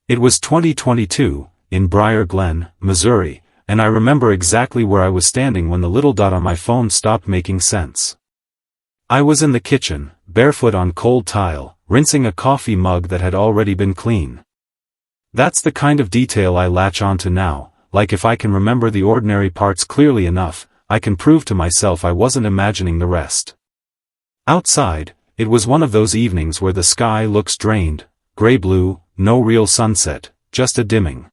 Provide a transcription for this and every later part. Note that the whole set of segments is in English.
It was 2022, in Briar Glen, Missouri, and I remember exactly where I was standing when the little dot on my phone stopped making sense. I was in the kitchen, barefoot on cold tile, rinsing a coffee mug that had already been clean. That's the kind of detail I latch onto now, like if I can remember the ordinary parts clearly enough, I can prove to myself I wasn't imagining the rest. Outside, it was one of those evenings where the sky looks drained, gray-blue, no real sunset, just a dimming.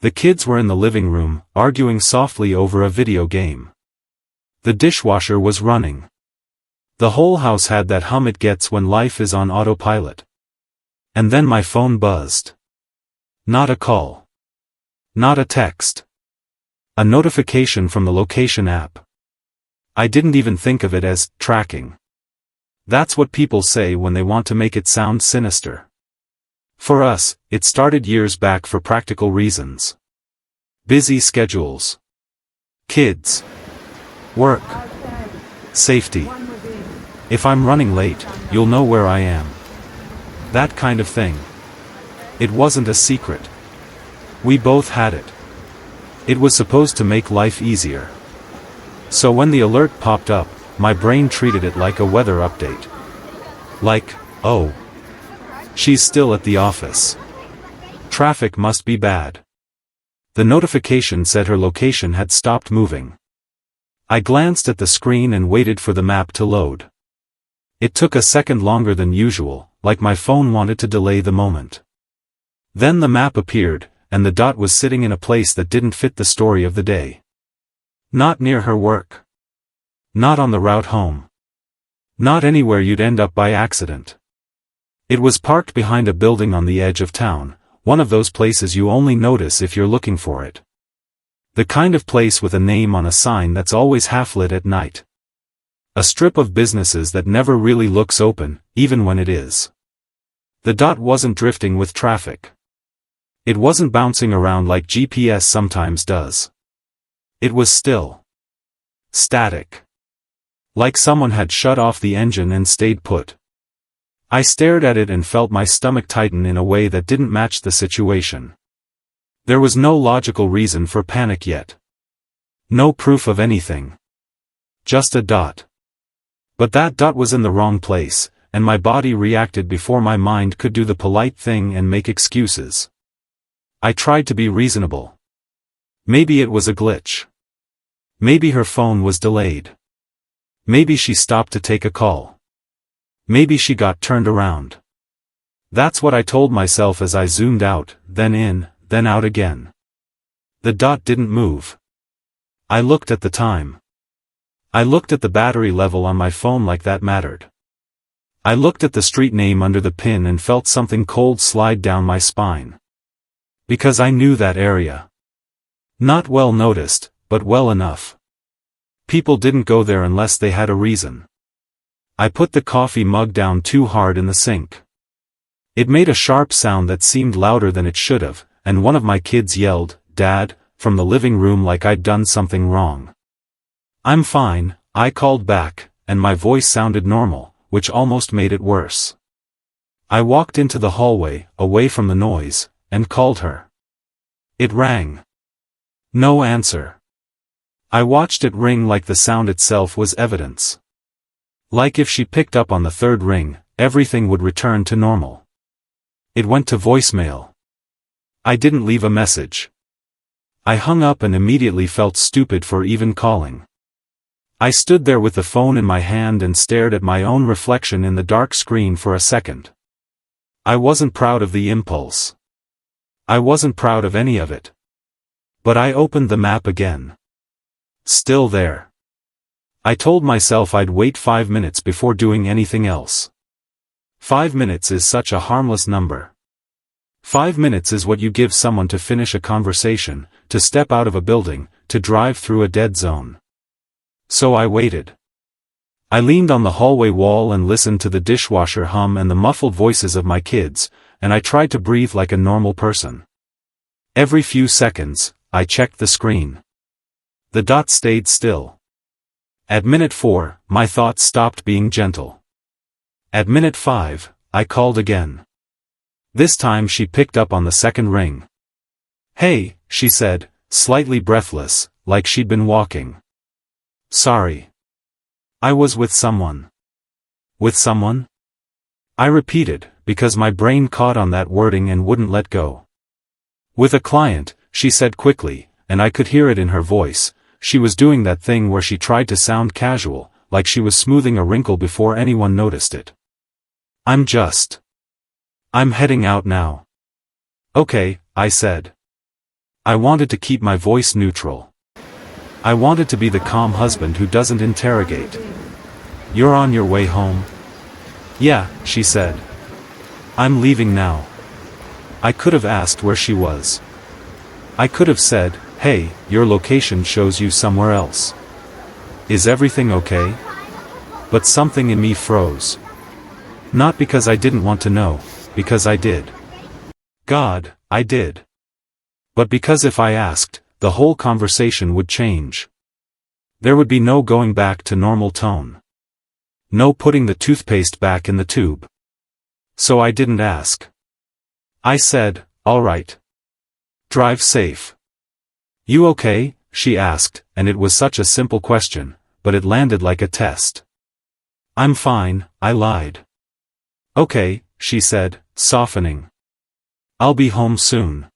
The kids were in the living room, arguing softly over a video game. The dishwasher was running. The whole house had that hum it gets when life is on autopilot. And then my phone buzzed. Not a call. Not a text. A notification from the location app. I didn't even think of it as tracking. That's what people say when they want to make it sound sinister. For us, it started years back for practical reasons. Busy schedules. Kids. Work. Safety. If I'm running late, you'll know where I am. That kind of thing. It wasn't a secret. We both had it. It was supposed to make life easier. So when the alert popped up, my brain treated it like a weather update. Like, oh, she's still at the office. Traffic must be bad. The notification said her location had stopped moving. I glanced at the screen and waited for the map to load. It took a second longer than usual, like my phone wanted to delay the moment. Then the map appeared, and the dot was sitting in a place that didn't fit the story of the day. Not near her work. Not on the route home. Not anywhere you'd end up by accident. It was parked behind a building on the edge of town, one of those places you only notice if you're looking for it. The kind of place with a name on a sign that's always half-lit at night. A strip of businesses that never really looks open, even when it is. The dot wasn't drifting with traffic. It wasn't bouncing around like GPS sometimes does. It was still. Static. Like someone had shut off the engine and stayed put. I stared at it and felt my stomach tighten in a way that didn't match the situation. There was no logical reason for panic yet. No proof of anything. Just a dot. But that dot was in the wrong place, and my body reacted before my mind could do the polite thing and make excuses. I tried to be reasonable. Maybe it was a glitch. Maybe her phone was delayed. Maybe she stopped to take a call. Maybe she got turned around. That's what I told myself as I zoomed out, then in, then out again. The dot didn't move. I looked at the time. I looked at the battery level on my phone like that mattered. I looked at the street name under the pin and felt something cold slide down my spine. Because I knew that area. Not well noticed, but well enough. People didn't go there unless they had a reason. I put the coffee mug down too hard in the sink. It made a sharp sound that seemed louder than it should have, and one of my kids yelled, "Dad," from the living room like I'd done something wrong. "I'm fine," I called back, and my voice sounded normal, which almost made it worse. I walked into the hallway, away from the noise, and called her. It rang. No answer. I watched it ring like the sound itself was evidence. Like if she picked up on the third ring, everything would return to normal. It went to voicemail. I didn't leave a message. I hung up and immediately felt stupid for even calling. I stood there with the phone in my hand and stared at my own reflection in the dark screen for a second. I wasn't proud of the impulse. I wasn't proud of any of it. But I opened the map again. Still there. I told myself I'd wait 5 minutes before doing anything else. 5 minutes is such a harmless number. 5 minutes is what you give someone to finish a conversation, to step out of a building, to drive through a dead zone. So I waited. I leaned on the hallway wall and listened to the dishwasher hum and the muffled voices of my kids, and I tried to breathe like a normal person. Every few seconds, I checked the screen. The dot stayed still. At minute 4, my thoughts stopped being gentle. At minute 5, I called again. This time she picked up on the second ring. "Hey," she said, slightly breathless, like she'd been walking. "Sorry. I was with someone." "With someone?" I repeated, because my brain caught on that wording and wouldn't let go. "With a client," she said quickly, and I could hear it in her voice. She was doing that thing where she tried to sound casual, like she was smoothing a wrinkle before anyone noticed it. I'm heading out now." "Okay," I said. I wanted to keep my voice neutral. I wanted to be the calm husband who doesn't interrogate. "You're on your way home?" "Yeah," she said. "I'm leaving now." I could have asked where she was. I could have said, "Hey, your location shows you somewhere else. Is everything okay?" But something in me froze. Not because I didn't want to know, because I did. God, I did. But because if I asked, the whole conversation would change. There would be no going back to normal tone. No putting the toothpaste back in the tube. So I didn't ask. I said, "All right. Drive safe." "You okay?" she asked, and it was such a simple question, but it landed like a test. "I'm fine," I lied. "Okay," she said, softening. "I'll be home soon."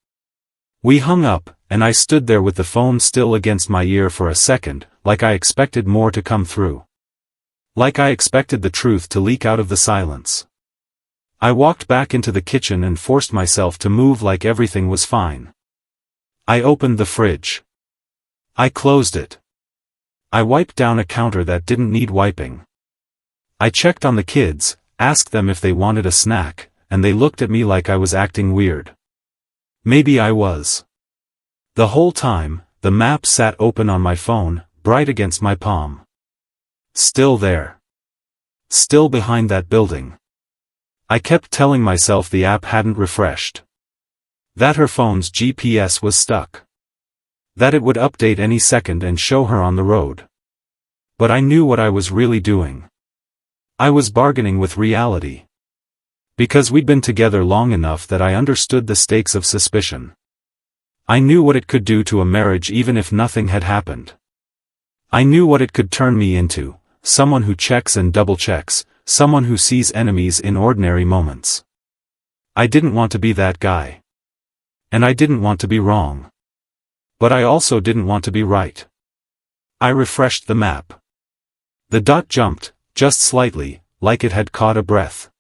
We hung up, and I stood there with the phone still against my ear for a second, like I expected more to come through. Like I expected the truth to leak out of the silence. I walked back into the kitchen and forced myself to move like everything was fine. I opened the fridge. I closed it. I wiped down a counter that didn't need wiping. I checked on the kids, asked them if they wanted a snack, and they looked at me like I was acting weird. Maybe I was. The whole time, the map sat open on my phone, bright against my palm. Still there. Still behind that building. I kept telling myself the app hadn't refreshed. That her phone's GPS was stuck. That it would update any second and show her on the road. But I knew what I was really doing. I was bargaining with reality. Because we'd been together long enough that I understood the stakes of suspicion. I knew what it could do to a marriage even if nothing had happened. I knew what it could turn me into, someone who checks and double-checks, someone who sees enemies in ordinary moments. I didn't want to be that guy. And I didn't want to be wrong. But I also didn't want to be right. I refreshed the map. The dot jumped, just slightly, like it had caught a breath.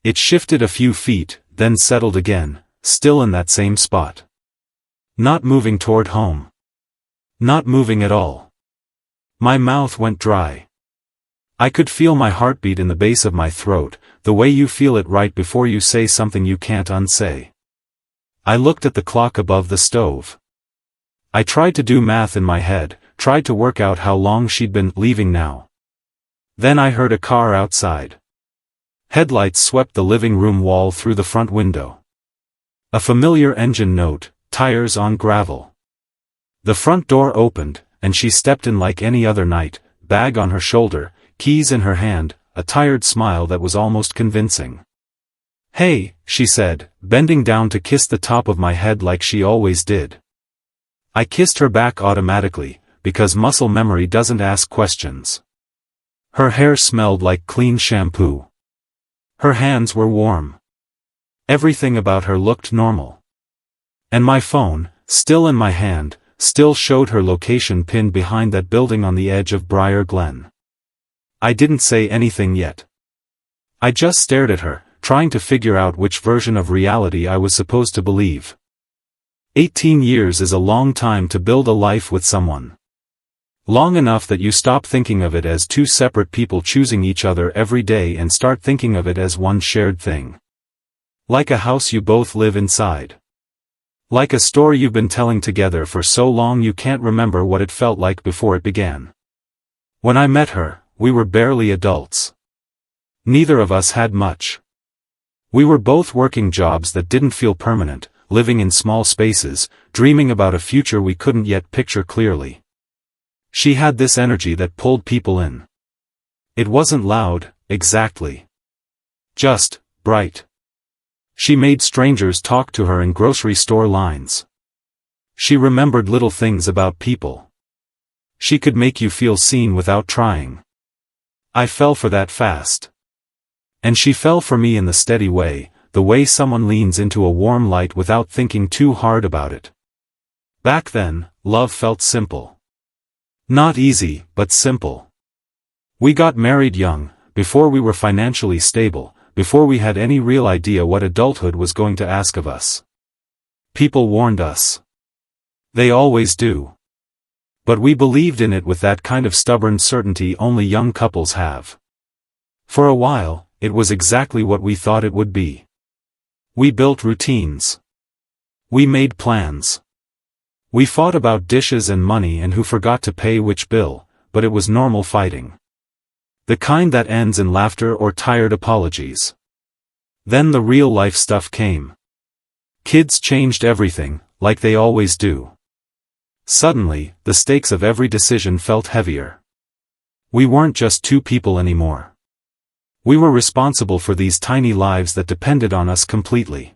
It shifted a few feet, then settled again, still in that same spot. Not moving toward home. Not moving at all. My mouth went dry. I could feel my heartbeat in the base of my throat, the way you feel it right before you say something you can't unsay. I looked at the clock above the stove. I tried to do math in my head, tried to work out how long she'd been leaving now. Then I heard a car outside. Headlights swept the living room wall through the front window. A familiar engine note, tires on gravel. The front door opened, and she stepped in like any other night, bag on her shoulder, keys in her hand, a tired smile that was almost convincing. "Hey," she said, bending down to kiss the top of my head like she always did. I kissed her back automatically, because muscle memory doesn't ask questions. Her hair smelled like clean shampoo. Her hands were warm. Everything about her looked normal. And my phone, still in my hand, still showed her location pinned behind that building on the edge of Briar Glen. I didn't say anything yet. I just stared at her, trying to figure out which version of reality I was supposed to believe. 18 years is a long time to build a life with someone. Long enough that you stop thinking of it as two separate people choosing each other every day and start thinking of it as one shared thing. Like a house you both live inside. Like a story you've been telling together for so long you can't remember what it felt like before it began. When I met her, we were barely adults. Neither of us had much. We were both working jobs that didn't feel permanent, living in small spaces, dreaming about a future we couldn't yet picture clearly. She had this energy that pulled people in. It wasn't loud, exactly. Just bright. She made strangers talk to her in grocery store lines. She remembered little things about people. She could make you feel seen without trying. I fell for that fast. And she fell for me in the steady way, the way someone leans into a warm light without thinking too hard about it. Back then, love felt simple. Not easy, but simple. We got married young, before we were financially stable, before we had any real idea what adulthood was going to ask of us. People warned us. They always do. But we believed in it with that kind of stubborn certainty only young couples have. For a while, it was exactly what we thought it would be. We built routines. We made plans. We fought about dishes and money and who forgot to pay which bill, but it was normal fighting. The kind that ends in laughter or tired apologies. Then the real-life stuff came. Kids changed everything, like they always do. Suddenly, the stakes of every decision felt heavier. We weren't just two people anymore. We were responsible for these tiny lives that depended on us completely.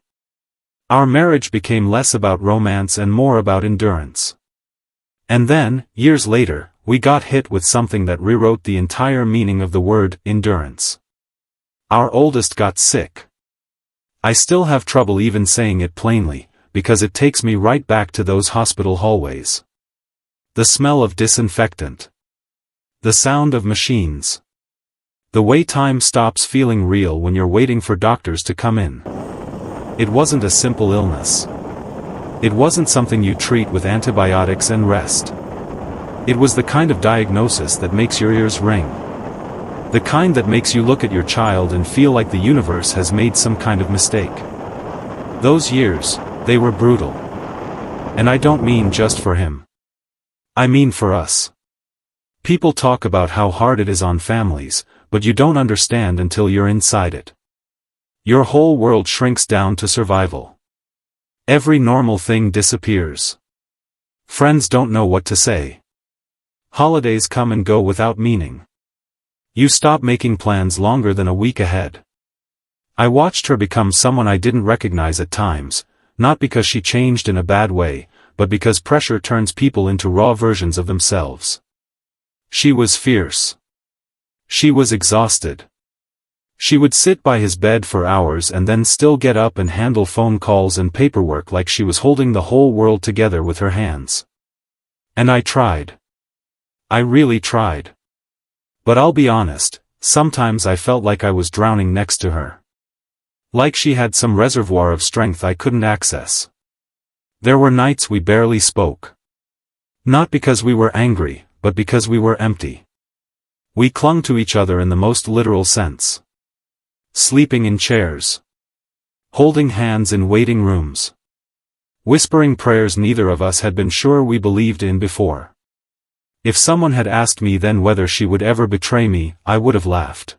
Our marriage became less about romance and more about endurance. And then, years later, we got hit with something that rewrote the entire meaning of the word endurance. Our oldest got sick. I still have trouble even saying it plainly, because it takes me right back to those hospital hallways. The smell of disinfectant. The sound of machines. The way time stops feeling real when you're waiting for doctors to come in. It wasn't a simple illness. It wasn't something you treat with antibiotics and rest. It was the kind of diagnosis that makes your ears ring. The kind that makes you look at your child and feel like the universe has made some kind of mistake. Those years, they were brutal. And I don't mean just for him. I mean for us. People talk about how hard it is on families, but you don't understand until you're inside it. Your whole world shrinks down to survival. Every normal thing disappears. Friends don't know what to say. Holidays come and go without meaning. You stop making plans longer than a week ahead. I watched her become someone I didn't recognize at times, not because she changed in a bad way, but because pressure turns people into raw versions of themselves. She was fierce. She was exhausted. She would sit by his bed for hours and then still get up and handle phone calls and paperwork like she was holding the whole world together with her hands. And I tried. I really tried. But I'll be honest, sometimes I felt like I was drowning next to her. Like she had some reservoir of strength I couldn't access. There were nights we barely spoke. Not because we were angry, but because we were empty. We clung to each other in the most literal sense. Sleeping in chairs. Holding hands in waiting rooms. Whispering prayers neither of us had been sure we believed in before. If someone had asked me then whether she would ever betray me, I would have laughed.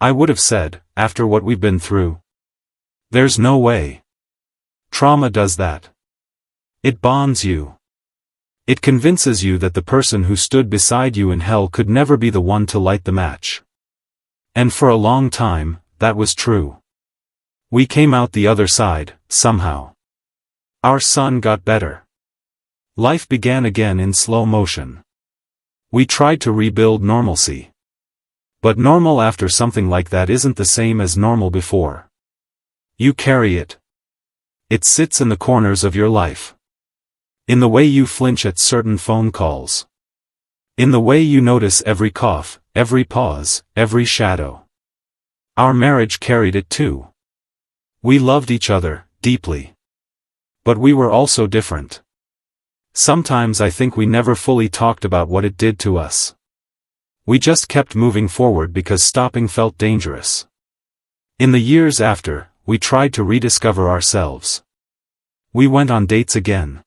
I would have said, after what we've been through. There's no way. Trauma does that. It bonds you. It convinces you that the person who stood beside you in hell could never be the one to light the match. And for a long time, that was true. We came out the other side, somehow. Our son got better. Life began again in slow motion. We tried to rebuild normalcy. But normal after something like that isn't the same as normal before. You carry it. It sits in the corners of your life. In the way you flinch at certain phone calls. In the way you notice every cough, every pause, every shadow. Our marriage carried it too. We loved each other, deeply. But we were also different. Sometimes I think we never fully talked about what it did to us. We just kept moving forward because stopping felt dangerous. In the years after, we tried to rediscover ourselves. We went on dates again.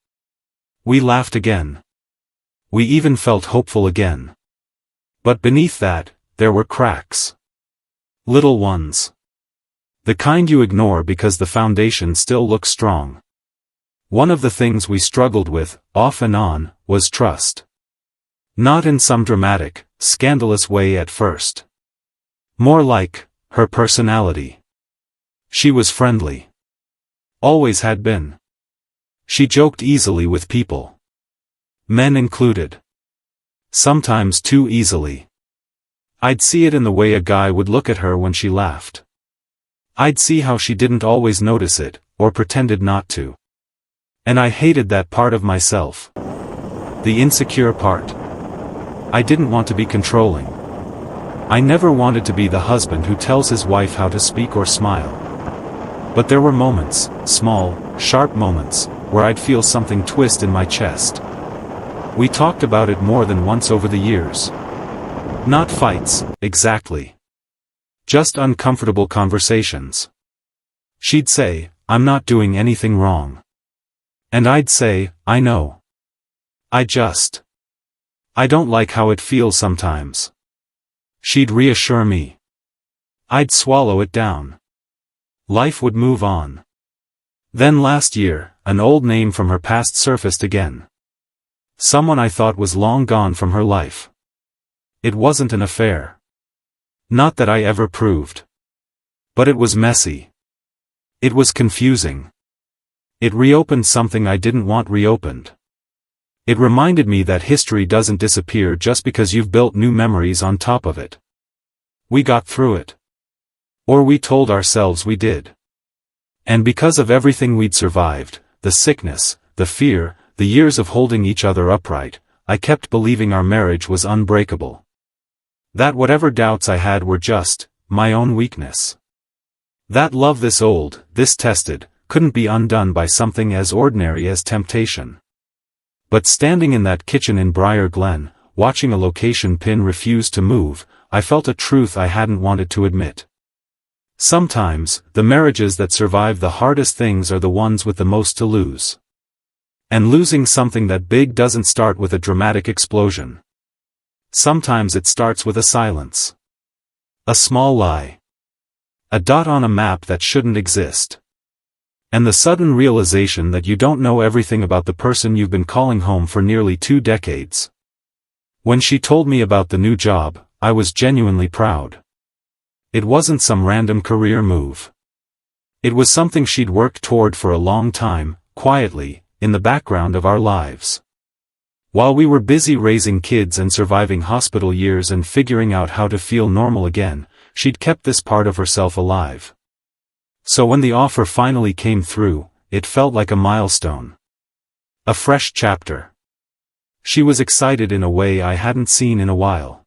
We laughed again. We even felt hopeful again. But beneath that, there were cracks. Little ones. The kind you ignore because the foundation still looks strong. One of the things we struggled with, off and on, was trust. Not in some dramatic, scandalous way at first. More like, her personality. She was friendly. Always had been. She joked easily with people. Men included. Sometimes too easily. I'd see it in the way a guy would look at her when she laughed. I'd see how she didn't always notice it, or pretended not to. And I hated that part of myself. The insecure part. I didn't want to be controlling. I never wanted to be the husband who tells his wife how to speak or smile. But there were moments, small, sharp moments, where I'd feel something twist in my chest. We talked about it more than once over the years. Not fights, exactly. Just uncomfortable conversations. She'd say, "I'm not doing anything wrong." And I'd say, "I know. I don't like how it feels sometimes." She'd reassure me. I'd swallow it down. Life would move on. Then last year, an old name from her past surfaced again. Someone I thought was long gone from her life. It wasn't an affair. Not that I ever proved. But it was messy. It was confusing. It reopened something I didn't want reopened. It reminded me that history doesn't disappear just because you've built new memories on top of it. We got through it. Or we told ourselves we did. And because of everything we'd survived, the sickness, the fear, the years of holding each other upright, I kept believing our marriage was unbreakable. That whatever doubts I had were just my own weakness. That love this old, this tested, couldn't be undone by something as ordinary as temptation. But standing in that kitchen in Briar Glen, watching a location pin refuse to move, I felt a truth I hadn't wanted to admit. Sometimes, the marriages that survive the hardest things are the ones with the most to lose. And losing something that big doesn't start with a dramatic explosion. Sometimes it starts with a silence. A small lie. A dot on a map that shouldn't exist. And the sudden realization that you don't know everything about the person you've been calling home for nearly 2 decades. When she told me about the new job, I was genuinely proud. It wasn't some random career move. It was something she'd worked toward for a long time, quietly, in the background of our lives. While we were busy raising kids and surviving hospital years and figuring out how to feel normal again, she'd kept this part of herself alive. So when the offer finally came through, it felt like a milestone. A fresh chapter. She was excited in a way I hadn't seen in a while.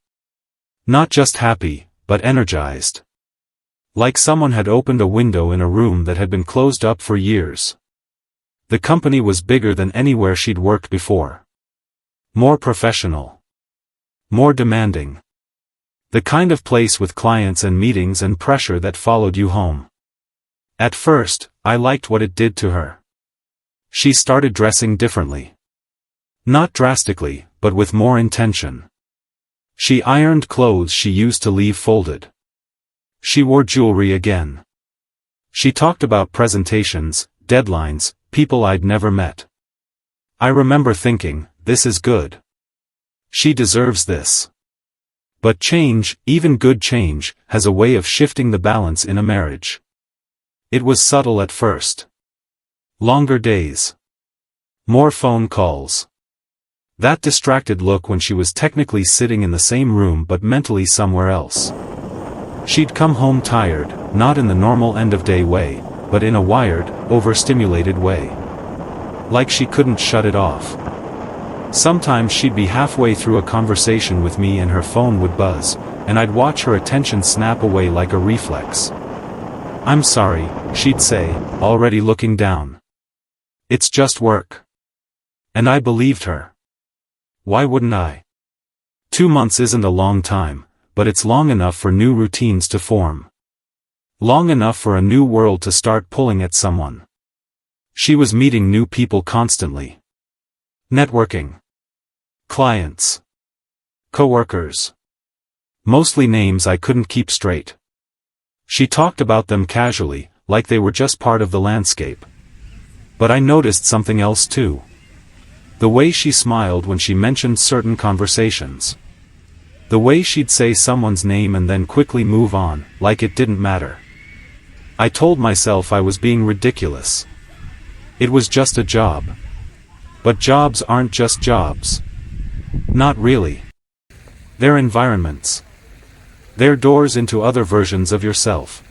Not just happy, but energized. Like someone had opened a window in a room that had been closed up for years. The company was bigger than anywhere she'd worked before. More professional. More demanding. The kind of place with clients and meetings and pressure that followed you home. At first, I liked what it did to her. She started dressing differently. Not drastically, but with more intention. She ironed clothes she used to leave folded. She wore jewelry again. She talked about presentations, deadlines, people I'd never met. I remember thinking, this is good. She deserves this. But change, even good change, has a way of shifting the balance in a marriage. It was subtle at first. Longer days. More phone calls. That distracted look when she was technically sitting in the same room but mentally somewhere else. She'd come home tired, not in the normal end-of-day way, but in a wired, overstimulated way. Like she couldn't shut it off. Sometimes she'd be halfway through a conversation with me and her phone would buzz, and I'd watch her attention snap away like a reflex. "I'm sorry," she'd say, already looking down. "It's just work." And I believed her. Why wouldn't I? 2 months isn't a long time, but it's long enough for new routines to form. Long enough for a new world to start pulling at someone. She was meeting new people constantly. Networking. Clients. Coworkers. Mostly names I couldn't keep straight. She talked about them casually, like they were just part of the landscape. But I noticed something else too. The way she smiled when she mentioned certain conversations. The way she'd say someone's name and then quickly move on, like it didn't matter. I told myself I was being ridiculous. It was just a job. But jobs aren't just jobs. Not really. They're environments. They're doors into other versions of yourself.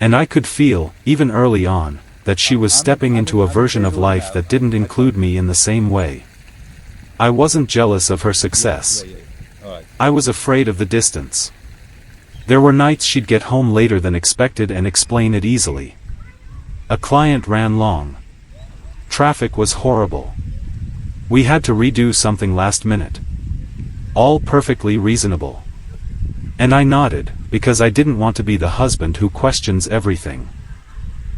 And I could feel, even early on, that she was stepping into a version of life that didn't include me in the same way. I wasn't jealous of her success. I was afraid of the distance. There were nights she'd get home later than expected and explain it easily. A client ran long. Traffic was horrible. We had to redo something last minute. All perfectly reasonable. And I nodded, because I didn't want to be the husband who questions everything.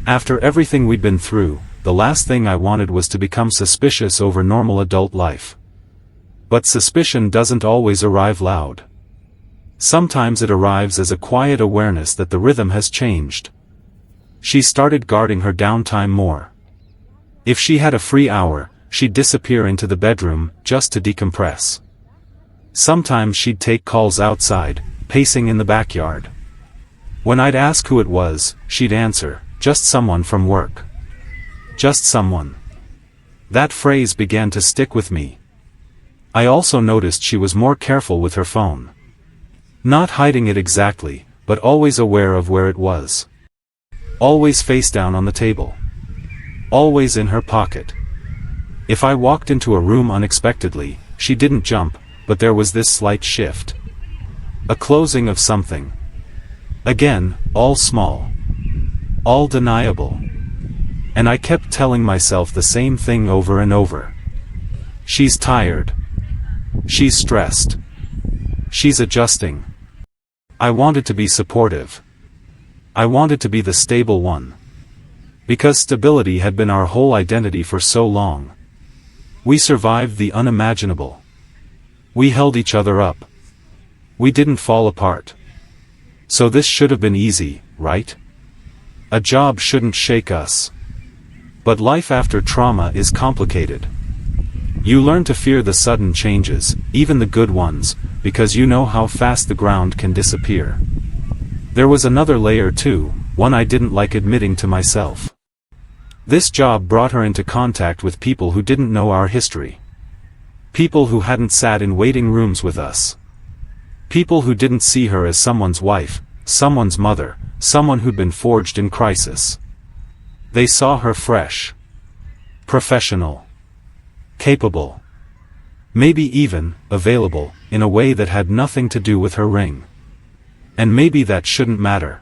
After everything we'd been through, the last thing I wanted was to become suspicious over normal adult life. But suspicion doesn't always arrive loud. Sometimes it arrives as a quiet awareness that the rhythm has changed. She started guarding her downtime more. If she had a free hour, she'd disappear into the bedroom, just to decompress. Sometimes she'd take calls outside, pacing in the backyard. When I'd ask who it was, she'd answer, "Just someone from work." Just someone. That phrase began to stick with me. I also noticed she was more careful with her phone. Not hiding it exactly, but always aware of where it was. Always face down on the table. Always in her pocket. If I walked into a room unexpectedly, she didn't jump, but there was this slight shift. A closing of something. Again, all small. All deniable. And I kept telling myself the same thing over and over. She's tired. She's stressed. She's adjusting. I wanted to be supportive. I wanted to be the stable one. Because stability had been our whole identity for so long. We survived the unimaginable. We held each other up. We didn't fall apart. So this should have been easy, right? A job shouldn't shake us. But life after trauma is complicated. You learn to fear the sudden changes, even the good ones, because you know how fast the ground can disappear. There was another layer too, one I didn't like admitting to myself. This job brought her into contact with people who didn't know our history. People who hadn't sat in waiting rooms with us. People who didn't see her as someone's wife, someone's mother, someone who'd been forged in crisis. They saw her fresh. Professional. Capable. Maybe even, available, in a way that had nothing to do with her ring. And maybe that shouldn't matter.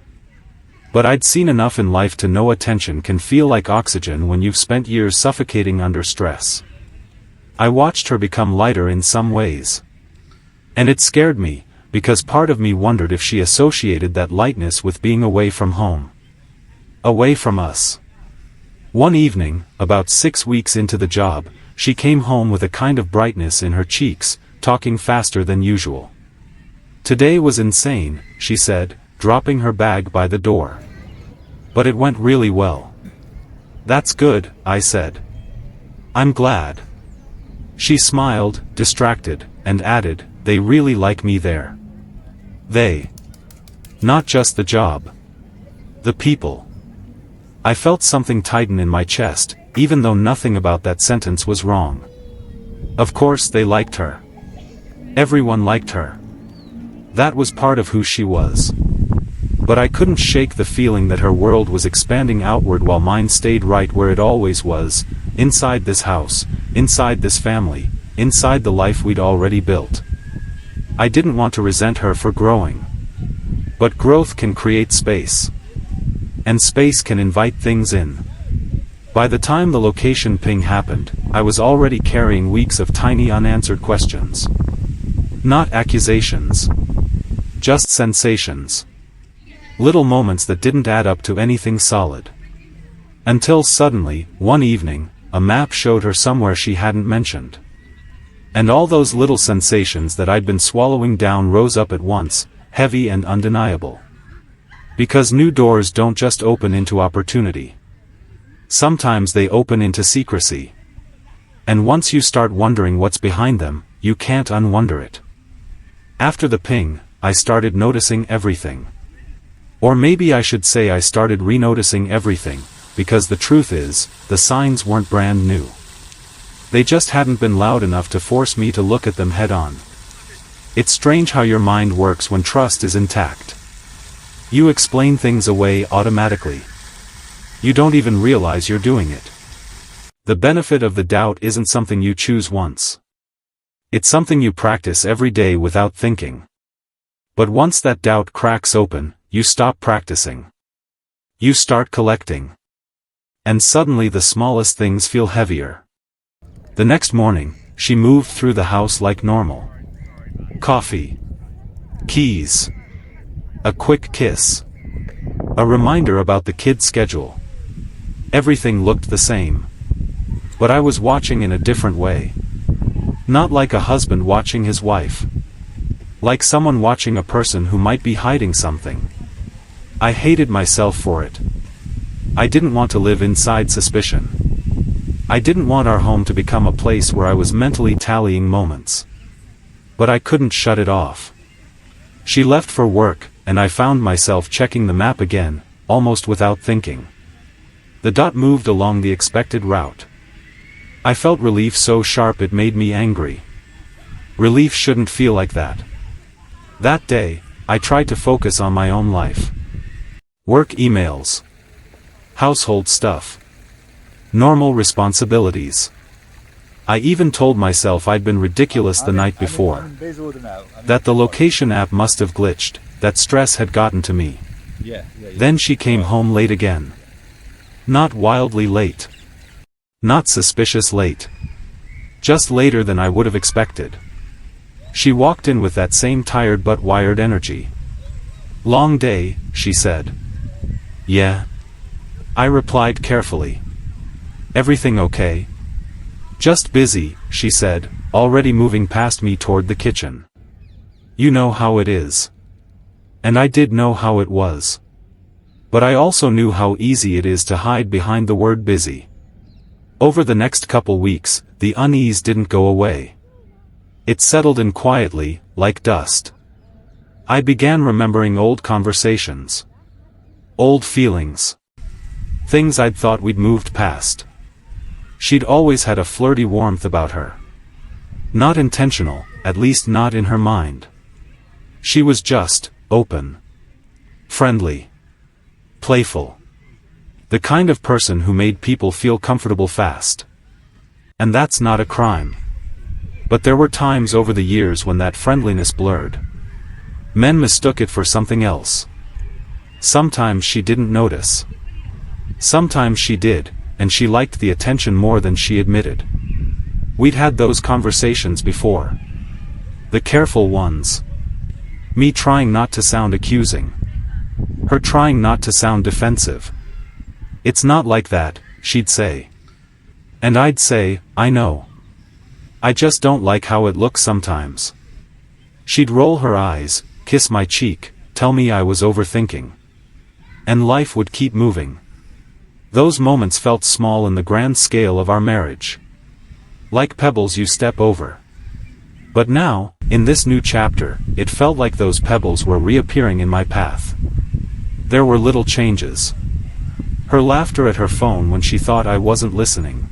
But I'd seen enough in life to know attention can feel like oxygen when you've spent years suffocating under stress. I watched her become lighter in some ways. And it scared me, because part of me wondered if she associated that lightness with being away from home. Away from us. One evening, about 6 weeks into the job, she came home with a kind of brightness in her cheeks, talking faster than usual. "Today was insane," she said, dropping her bag by the door. "But it went really well." "That's good," I said. "I'm glad." She smiled, distracted, and added, "They really like me there." They. Not just the job. The people. I felt something tighten in my chest, even though nothing about that sentence was wrong. Of course they liked her. Everyone liked her. That was part of who she was. But I couldn't shake the feeling that her world was expanding outward while mine stayed right where it always was, inside this house, inside this family, inside the life we'd already built. I didn't want to resent her for growing. But growth can create space. And space can invite things in. By the time the location ping happened, I was already carrying weeks of tiny unanswered questions. Not accusations. Just sensations. Little moments that didn't add up to anything solid. Until suddenly, one evening, a map showed her somewhere she hadn't mentioned. And all those little sensations that I'd been swallowing down rose up at once, heavy and undeniable. Because new doors don't just open into opportunity. Sometimes they open into secrecy. And once you start wondering what's behind them, you can't unwonder it. After the ping, I started noticing everything. Or maybe I should say I started re-noticing everything, because the truth is, the signs weren't brand new. They just hadn't been loud enough to force me to look at them head-on. It's strange how your mind works when trust is intact. You explain things away automatically. You don't even realize you're doing it. The benefit of the doubt isn't something you choose once. It's something you practice every day without thinking. But once that doubt cracks open, you stop practicing. You start collecting. And suddenly the smallest things feel heavier. The next morning, she moved through the house like normal. Coffee. Keys. A quick kiss. A reminder about the kids' schedule. Everything looked the same. But I was watching in a different way. Not like a husband watching his wife. Like someone watching a person who might be hiding something. I hated myself for it. I didn't want to live inside suspicion. I didn't want our home to become a place where I was mentally tallying moments. But I couldn't shut it off. She left for work, and I found myself checking the map again, almost without thinking. The dot moved along the expected route. I felt relief so sharp it made me angry. Relief shouldn't feel like that. That day, I tried to focus on my own life. Work emails. Household stuff. Normal responsibilities. I even told myself I'd been ridiculous the night before. That the location app must have glitched, that stress had gotten to me. Then she came home late again. Not wildly late. Not suspicious late. Just later than I would have expected. She walked in with that same tired but wired energy. Long day, she said. Yeah. I replied carefully. Everything okay? Just busy, she said, already moving past me toward the kitchen. You know how it is. And I did know how it was. But I also knew how easy it is to hide behind the word busy. Over the next couple weeks, the unease didn't go away. It settled in quietly, like dust. I began remembering old conversations. Old feelings. Things I'd thought we'd moved past. She'd always had a flirty warmth about her. Not intentional, at least not in her mind. She was just, open. Friendly. Playful. The kind of person who made people feel comfortable fast. And that's not a crime. But there were times over the years when that friendliness blurred. Men mistook it for something else. Sometimes she didn't notice. Sometimes she did, and she liked the attention more than she admitted. We'd had those conversations before. The careful ones. Me trying not to sound accusing. Her trying not to sound defensive. It's not like that, she'd say. And I'd say, I know. I just don't like how it looks sometimes. She'd roll her eyes, kiss my cheek, tell me I was overthinking. And life would keep moving. Those moments felt small in the grand scale of our marriage. Like pebbles you step over. But now, in this new chapter, it felt like those pebbles were reappearing in my path. There were little changes. Her laughter at her phone when she thought I wasn't listening.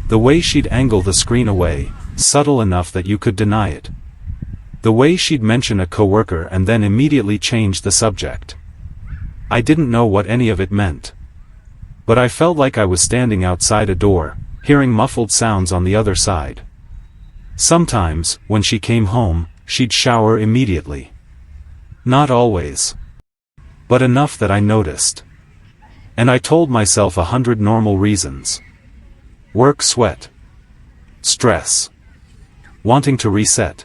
The way she'd angle the screen away, subtle enough that you could deny it. The way she'd mention a coworker and then immediately change the subject. I didn't know what any of it meant. But I felt like I was standing outside a door, hearing muffled sounds on the other side. Sometimes, when she came home, she'd shower immediately. Not always. But enough that I noticed. And I told myself 100 normal reasons. Work sweat. Stress. Wanting to reset.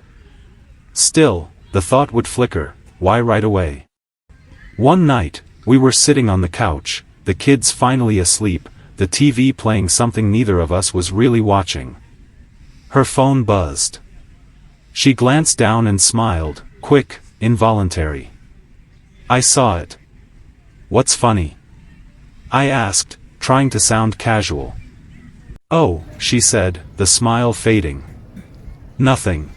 Still, the thought would flicker, why right away? One night, we were sitting on the couch, the kids finally asleep, the TV playing something neither of us was really watching. Her phone buzzed. She glanced down and smiled, quick, involuntary. I saw it. What's funny? I asked, trying to sound casual. Oh, she said, the smile fading. Nothing.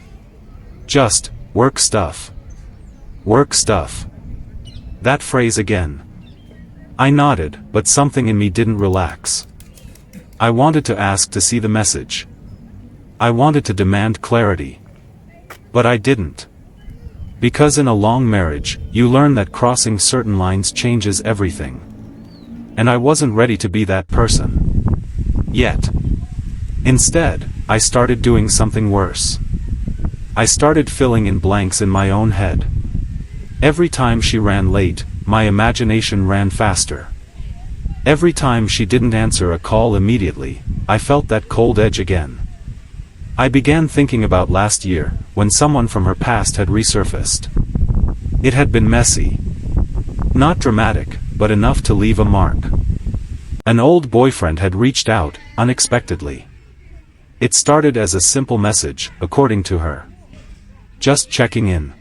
Just, work stuff. Work stuff. That phrase again. I nodded, but something in me didn't relax. I wanted to ask to see the message. I wanted to demand clarity. But I didn't. Because in a long marriage, you learn that crossing certain lines changes everything. And I wasn't ready to be that person. Yet. Instead, I started doing something worse. I started filling in blanks in my own head. Every time she ran late, my imagination ran faster. Every time she didn't answer a call immediately, I felt that cold edge again. I began thinking about last year, when someone from her past had resurfaced. It had been messy. Not dramatic, but enough to leave a mark. An old boyfriend had reached out, unexpectedly. It started as a simple message, according to her. Just checking in.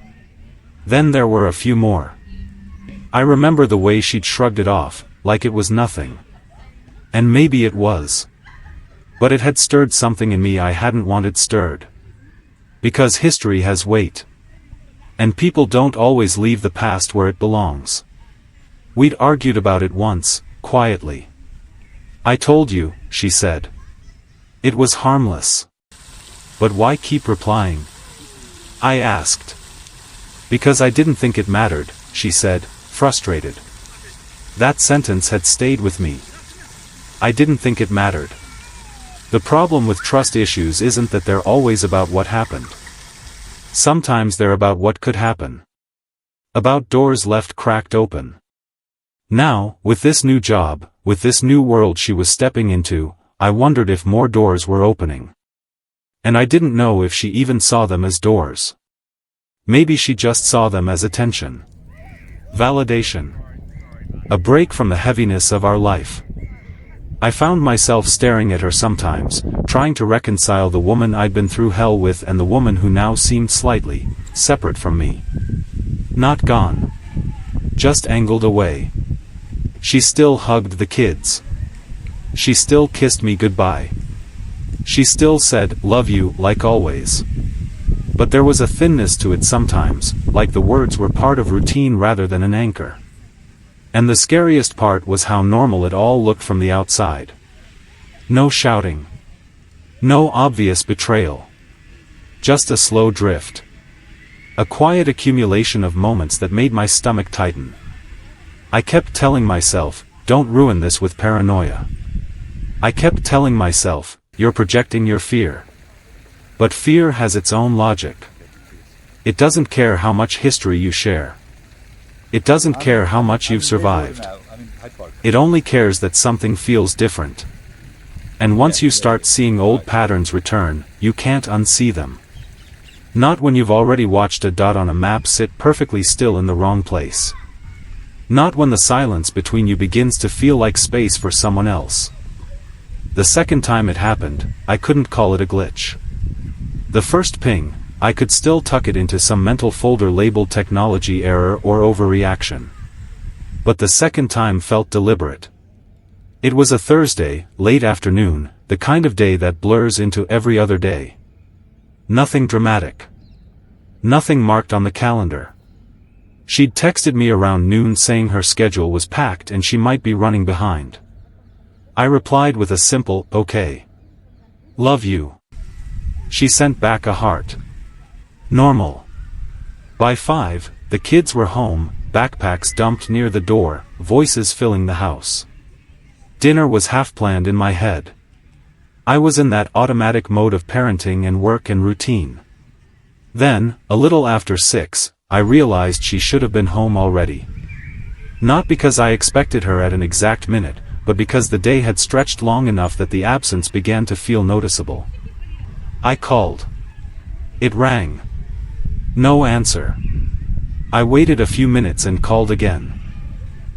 Then there were a few more. I remember the way she'd shrugged it off, like it was nothing. And maybe it was. But it had stirred something in me I hadn't wanted stirred. Because history has weight. And people don't always leave the past where it belongs. We'd argued about it once, quietly. I told you, she said. It was harmless. But why keep replying? I asked. Because I didn't think it mattered, she said, frustrated. That sentence had stayed with me. I didn't think it mattered. The problem with trust issues isn't that they're always about what happened. Sometimes they're about what could happen. About doors left cracked open. Now, with this new job, with this new world she was stepping into, I wondered if more doors were opening. And I didn't know if she even saw them as doors. Maybe she just saw them as attention. Validation. A break from the heaviness of our life. I found myself staring at her sometimes, trying to reconcile the woman I'd been through hell with and the woman who now seemed slightly separate from me. Not gone. Just angled away. She still hugged the kids. She still kissed me goodbye. She still said, "Love you," like always. But there was a thinness to it sometimes, like the words were part of routine rather than an anchor. And the scariest part was how normal it all looked from the outside. No shouting. No obvious betrayal. Just a slow drift. A quiet accumulation of moments that made my stomach tighten. I kept telling myself, don't ruin this with paranoia. I kept telling myself, you're projecting your fear. But fear has its own logic. It doesn't care how much history you share. It doesn't care how much you've survived. It only cares that something feels different. And once you start seeing old patterns return, you can't unsee them. Not when you've already watched a dot on a map sit perfectly still in the wrong place. Not when the silence between you begins to feel like space for someone else. The second time it happened, I couldn't call it a glitch. The first ping, I could still tuck it into some mental folder labeled technology error or overreaction. But the second time felt deliberate. It was a Thursday, late afternoon, the kind of day that blurs into every other day. Nothing dramatic. Nothing marked on the calendar. She'd texted me around noon saying her schedule was packed and she might be running behind. I replied with a simple, "Okay. Love you." She sent back a heart. Normal. By 5, the kids were home, backpacks dumped near the door, voices filling the house. Dinner was half planned in my head. I was in that automatic mode of parenting and work and routine. Then, a little after 6, I realized she should have been home already. Not because I expected her at an exact minute, but because the day had stretched long enough that the absence began to feel noticeable. I called. It rang. No answer. I waited a few minutes and called again.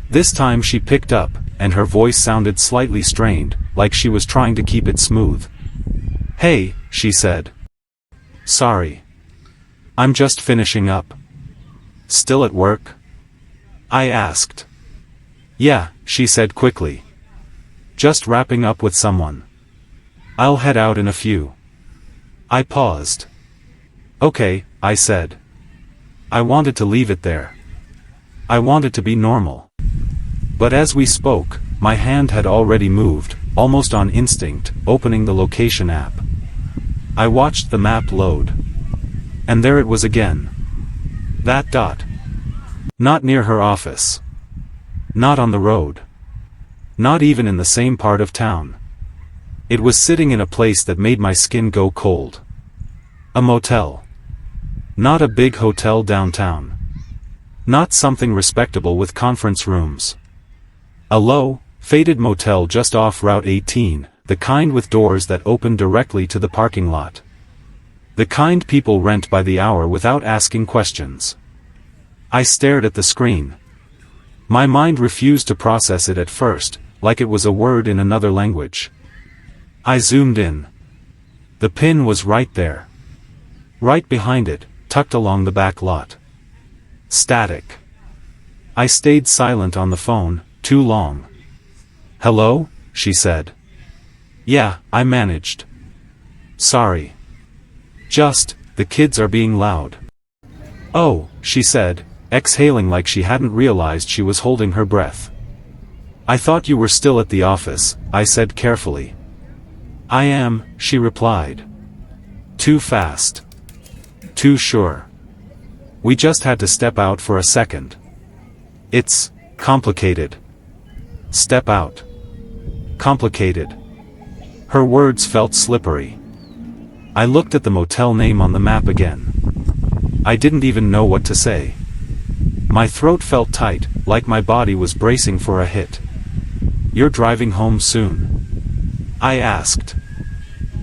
This time she picked up, and her voice sounded slightly strained, like she was trying to keep it smooth. "Hey," she said. "Sorry. I'm just finishing up." "Still at work?" I asked. "Yeah," she said quickly. "Just wrapping up with someone. I'll head out in a few." I paused. "Okay," I said. I wanted to leave it there. I wanted to be normal. But as we spoke, my hand had already moved, almost on instinct, opening the location app. I watched the map load. And there it was again. That dot. Not near her office. Not on the road. Not even in the same part of town. It was sitting in a place that made my skin go cold. A motel. Not a big hotel downtown. Not something respectable with conference rooms. A low, faded motel just off Route 18, the kind with doors that open directly to the parking lot. The kind people rent by the hour without asking questions. I stared at the screen. My mind refused to process it at first, like it was a word in another language. I zoomed in. The pin was right there. Right behind it, tucked along the back lot. Static. I stayed silent on the phone, too long. "Hello?" she said. "Yeah, I managed. Sorry. The kids are being loud." "Oh," she said, exhaling like she hadn't realized she was holding her breath. "I thought you were still at the office," I said carefully. "I am," she replied. "Too fast. Too sure. We just had to step out for a second. It's complicated." Step out. Complicated. Her words felt slippery. I looked at the motel name on the map again. I didn't even know what to say. My throat felt tight, like my body was bracing for a hit. "You're driving home soon?" I asked.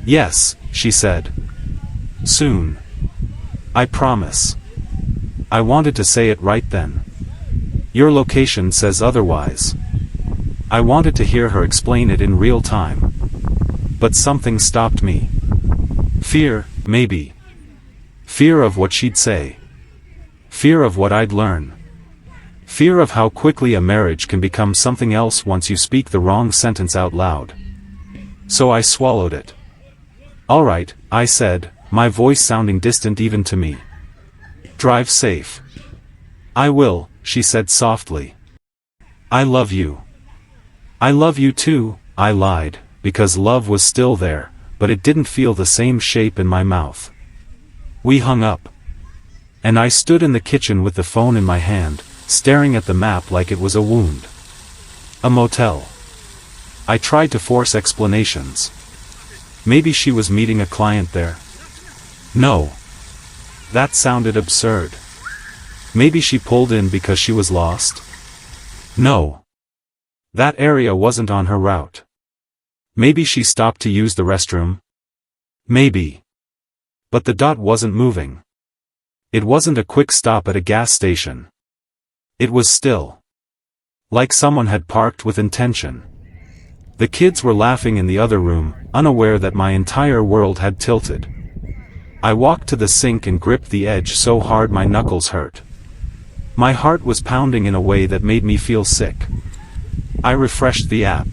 "Yes," she said. "Soon. I promise." I wanted to say it right then. "Your location says otherwise." I wanted to hear her explain it in real time. But something stopped me. Fear, maybe. Fear of what she'd say. Fear of what I'd learn. Fear of how quickly a marriage can become something else once you speak the wrong sentence out loud. So I swallowed it. "All right," I said, my voice sounding distant even to me. "Drive safe." "I will," she said softly. "I love you." "I love you too," I lied, because love was still there, but it didn't feel the same shape in my mouth. We hung up. And I stood in the kitchen with the phone in my hand, staring at the map like it was a wound. A motel. I tried to force explanations. Maybe she was meeting a client there. No. That sounded absurd. Maybe she pulled in because she was lost. No. That area wasn't on her route. Maybe she stopped to use the restroom. Maybe. But the dot wasn't moving. It wasn't a quick stop at a gas station. It was still. Like someone had parked with intention. The kids were laughing in the other room, unaware that my entire world had tilted. I walked to the sink and gripped the edge so hard my knuckles hurt. My heart was pounding in a way that made me feel sick. I refreshed the app.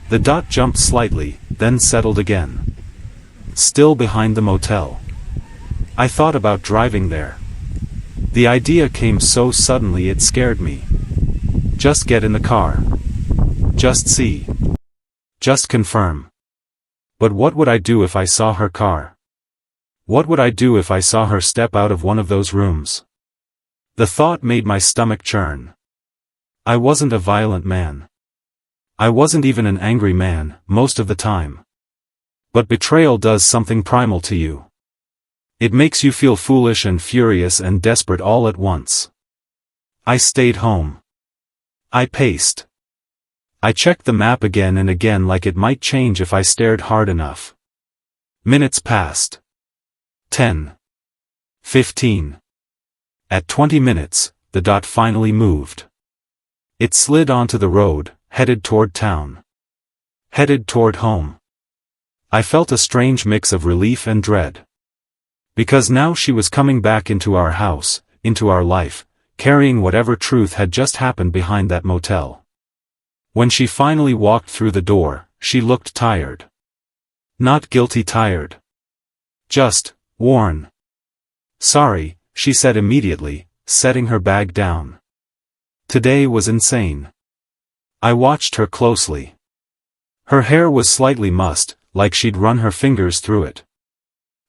The dot jumped slightly, then settled again. Still behind the motel. I thought about driving there. The idea came so suddenly it scared me. Just get in the car. Just see. Just confirm. But what would I do if I saw her car? What would I do if I saw her step out of one of those rooms? The thought made my stomach churn. I wasn't a violent man. I wasn't even an angry man, most of the time. But betrayal does something primal to you. It makes you feel foolish and furious and desperate all at once. I stayed home. I paced. I checked the map again and again like it might change if I stared hard enough. Minutes passed. 10. 15. At 20 minutes, the dot finally moved. It slid onto the road, headed toward town. Headed toward home. I felt a strange mix of relief and dread. Because now she was coming back into our house, into our life, carrying whatever truth had just happened behind that motel. When she finally walked through the door, she looked tired. Not guilty tired. Just worn. "Sorry," she said immediately, setting her bag down. Today was insane. I watched her closely. Her hair was slightly mussed, like she'd run her fingers through it.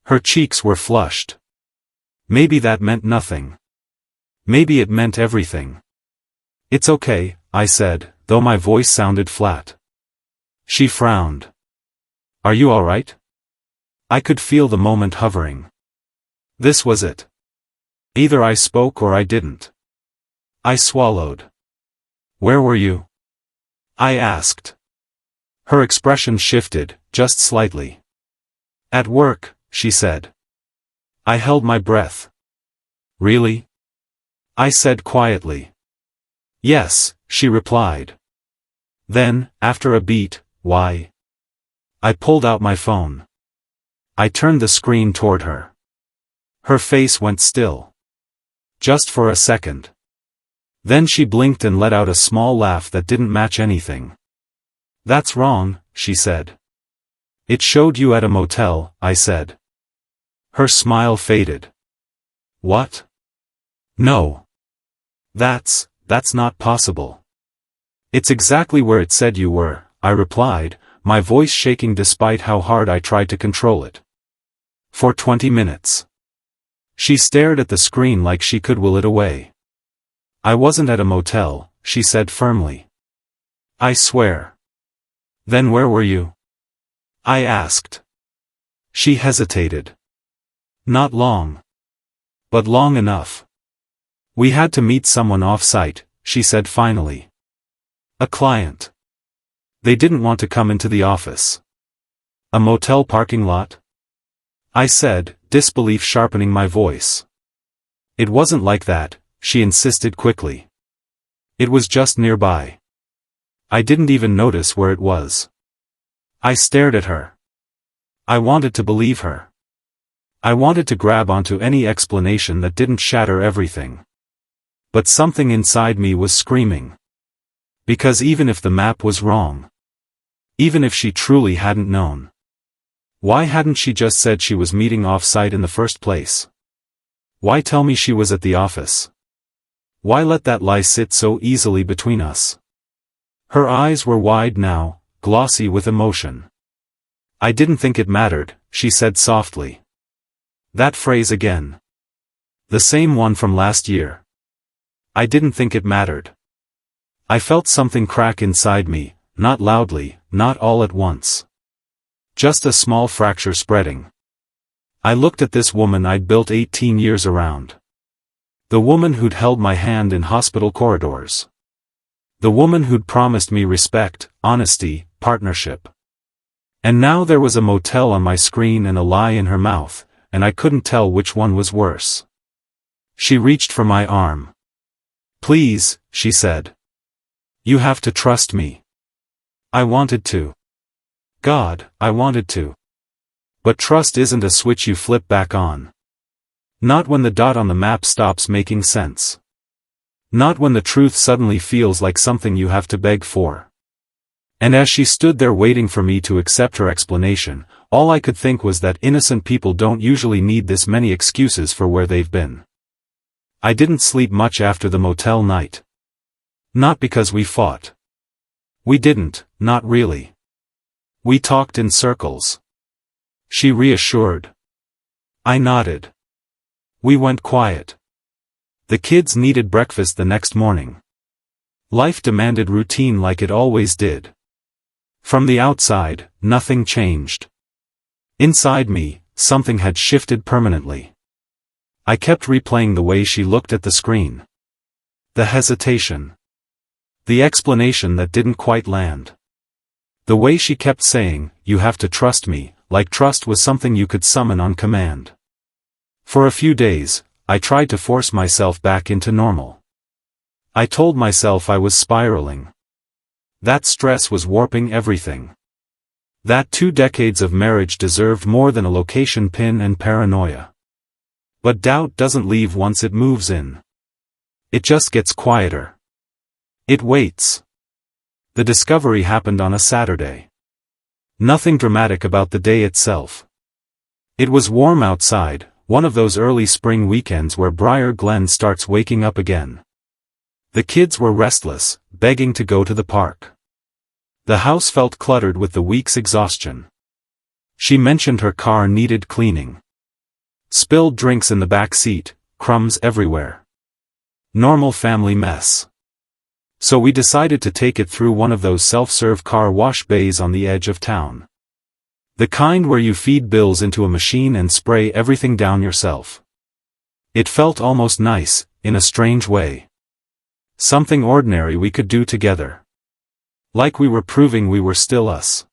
Her cheeks were flushed. Maybe that meant nothing. Maybe it meant everything. "It's okay," I said, though my voice sounded flat. She frowned. "Are you all right?" I could feel the moment hovering. This was it. Either I spoke or I didn't. I swallowed. "Where were you?" I asked. Her expression shifted, just slightly. "At work," she said. I held my breath. "Really?" I said quietly. "Yes," she replied. Then, after a beat, "Why?" I pulled out my phone. I turned the screen toward her. Her face went still. Just for a second. Then she blinked and let out a small laugh that didn't match anything. "That's wrong," she said. "It showed you at a motel," I said. Her smile faded. "What? No. That's not possible." "It's exactly where it said you were," I replied, my voice shaking despite how hard I tried to control it. "For 20 minutes. She stared at the screen like she could will it away. "I wasn't at a motel," she said firmly. "I swear." "Then where were you?" I asked. She hesitated. "Not long. But long enough. We had to meet someone off-site," she said finally. "A client. They didn't want to come into the office." "A motel parking lot?" I said, disbelief sharpening my voice. "It wasn't like that," she insisted quickly. "It was just nearby. I didn't even notice where it was." I stared at her. I wanted to believe her. I wanted to grab onto any explanation that didn't shatter everything. But something inside me was screaming. Because even if the map was wrong, even if she truly hadn't known, why hadn't she just said she was meeting off-site in the first place? Why tell me she was at the office? Why let that lie sit so easily between us? Her eyes were wide now, glossy with emotion. "I didn't think it mattered," she said softly. That phrase again. The same one from last year. I didn't think it mattered. I felt something crack inside me, not loudly, not all at once. Just a small fracture spreading. I looked at this woman I'd built 18 years around. The woman who'd held my hand in hospital corridors. The woman who'd promised me respect, honesty, partnership. And now there was a motel on my screen and a lie in her mouth, and I couldn't tell which one was worse. She reached for my arm. "Please," she said. "You have to trust me." I wanted to. God, I wanted to. But trust isn't a switch you flip back on. Not when the dot on the map stops making sense. Not when the truth suddenly feels like something you have to beg for. And as she stood there waiting for me to accept her explanation, all I could think was that innocent people don't usually need this many excuses for where they've been. I didn't sleep much after the motel night. Not because we fought. We didn't, not really. We talked in circles. She reassured. I nodded. We went quiet. The kids needed breakfast the next morning. Life demanded routine like it always did. From the outside, nothing changed. Inside me, something had shifted permanently. I kept replaying the way she looked at the screen. The hesitation. The explanation that didn't quite land. The way she kept saying, "You have to trust me," like trust was something you could summon on command. For a few days, I tried to force myself back into normal. I told myself I was spiraling. That stress was warping everything. That 2 decades of marriage deserved more than a location pin and paranoia. But doubt doesn't leave once it moves in. It just gets quieter. It waits. The discovery happened on a Saturday. Nothing dramatic about the day itself. It was warm outside, one of those early spring weekends where Briar Glen starts waking up again. The kids were restless, begging to go to the park. The house felt cluttered with the week's exhaustion. She mentioned her car needed cleaning. Spilled drinks in the back seat, crumbs everywhere. Normal family mess. So we decided to take it through one of those self-serve car wash bays on the edge of town. The kind where you feed bills into a machine and spray everything down yourself. It felt almost nice, in a strange way. Something ordinary we could do together. Like we were proving we were still us.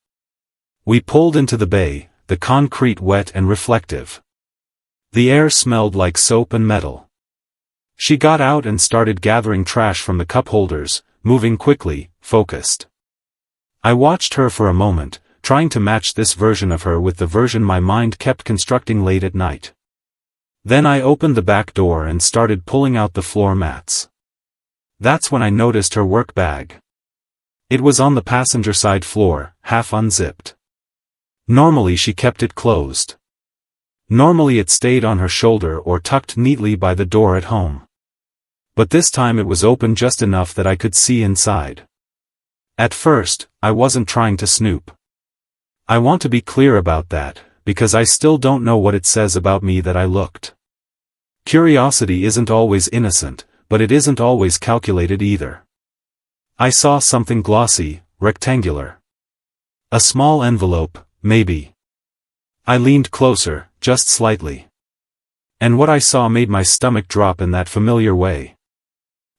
We pulled into the bay, the concrete wet and reflective. The air smelled like soap and metal. She got out and started gathering trash from the cup holders, moving quickly, focused. I watched her for a moment, trying to match this version of her with the version my mind kept constructing late at night. Then I opened the back door and started pulling out the floor mats. That's when I noticed her work bag. It was on the passenger side floor, half unzipped. Normally she kept it closed. Normally it stayed on her shoulder or tucked neatly by the door at home. But this time it was open just enough that I could see inside. At first, I wasn't trying to snoop. I want to be clear about that, because I still don't know what it says about me that I looked. Curiosity isn't always innocent, but it isn't always calculated either. I saw something glossy, rectangular. A small envelope, maybe. I leaned closer, just slightly. And what I saw made my stomach drop in that familiar way.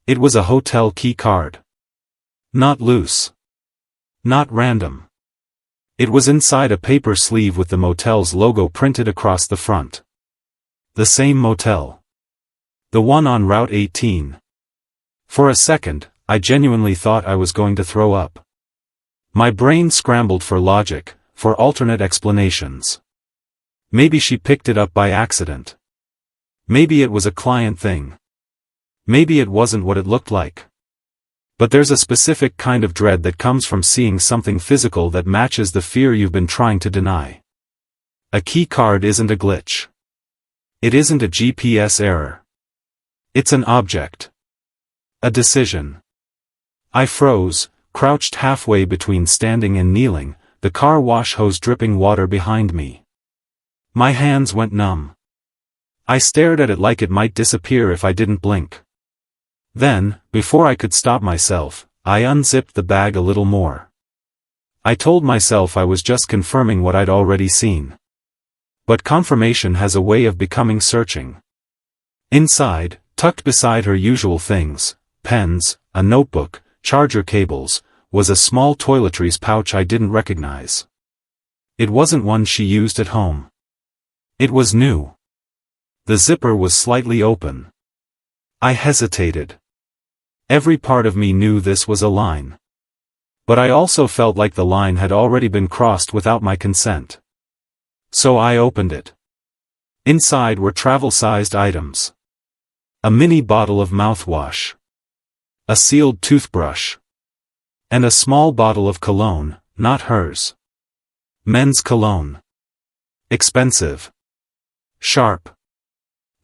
It was a hotel key card. Not loose. Not random. It was inside a paper sleeve with the motel's logo printed across the front. The same motel. The one on Route 18. For a second, I genuinely thought I was going to throw up. My brain scrambled for logic, for alternate explanations. Maybe she picked it up by accident. Maybe it was a client thing. Maybe it wasn't what it looked like. But there's a specific kind of dread that comes from seeing something physical that matches the fear you've been trying to deny. A key card isn't a glitch. It isn't a GPS error. It's an object. A decision. I froze, crouched halfway between standing and kneeling, the car wash hose dripping water behind me. My hands went numb. I stared at it like it might disappear if I didn't blink. Then, before I could stop myself, I unzipped the bag a little more. I told myself I was just confirming what I'd already seen. But confirmation has a way of becoming searching. Inside, tucked beside her usual things, pens, a notebook, charger cables, was a small toiletries pouch I didn't recognize. It wasn't one she used at home. It was new. The zipper was slightly open. I hesitated. Every part of me knew this was a line. But I also felt like the line had already been crossed without my consent. So I opened it. Inside were travel-sized items. A mini bottle of mouthwash. A sealed toothbrush. And a small bottle of cologne, not hers. Men's cologne. Expensive. Sharp.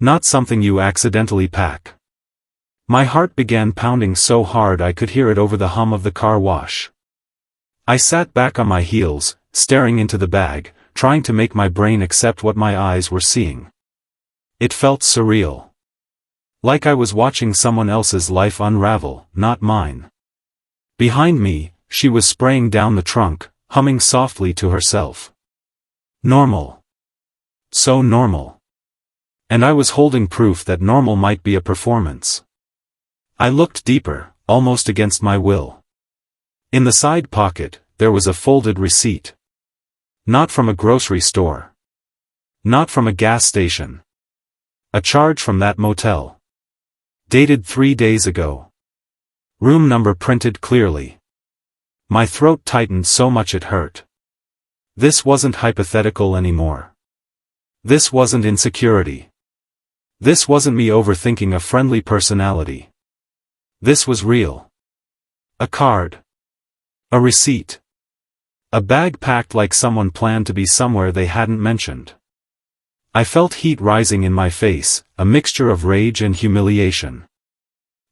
Not something you accidentally pack. My heart began pounding so hard I could hear it over the hum of the car wash. I sat back on my heels, staring into the bag, trying to make my brain accept what my eyes were seeing. It felt surreal. Like I was watching someone else's life unravel, not mine. Behind me, she was spraying down the trunk, humming softly to herself. Normal. So normal. And I was holding proof that normal might be a performance. I looked deeper, almost against my will. In the side pocket, there was a folded receipt. Not from a grocery store. Not from a gas station. A charge from that motel. Dated 3 days ago. Room number printed clearly. My throat tightened so much it hurt. This wasn't hypothetical anymore. This wasn't insecurity. This wasn't me overthinking a friendly personality. This was real. A card. A receipt. A bag packed like someone planned to be somewhere they hadn't mentioned. I felt heat rising in my face, a mixture of rage and humiliation.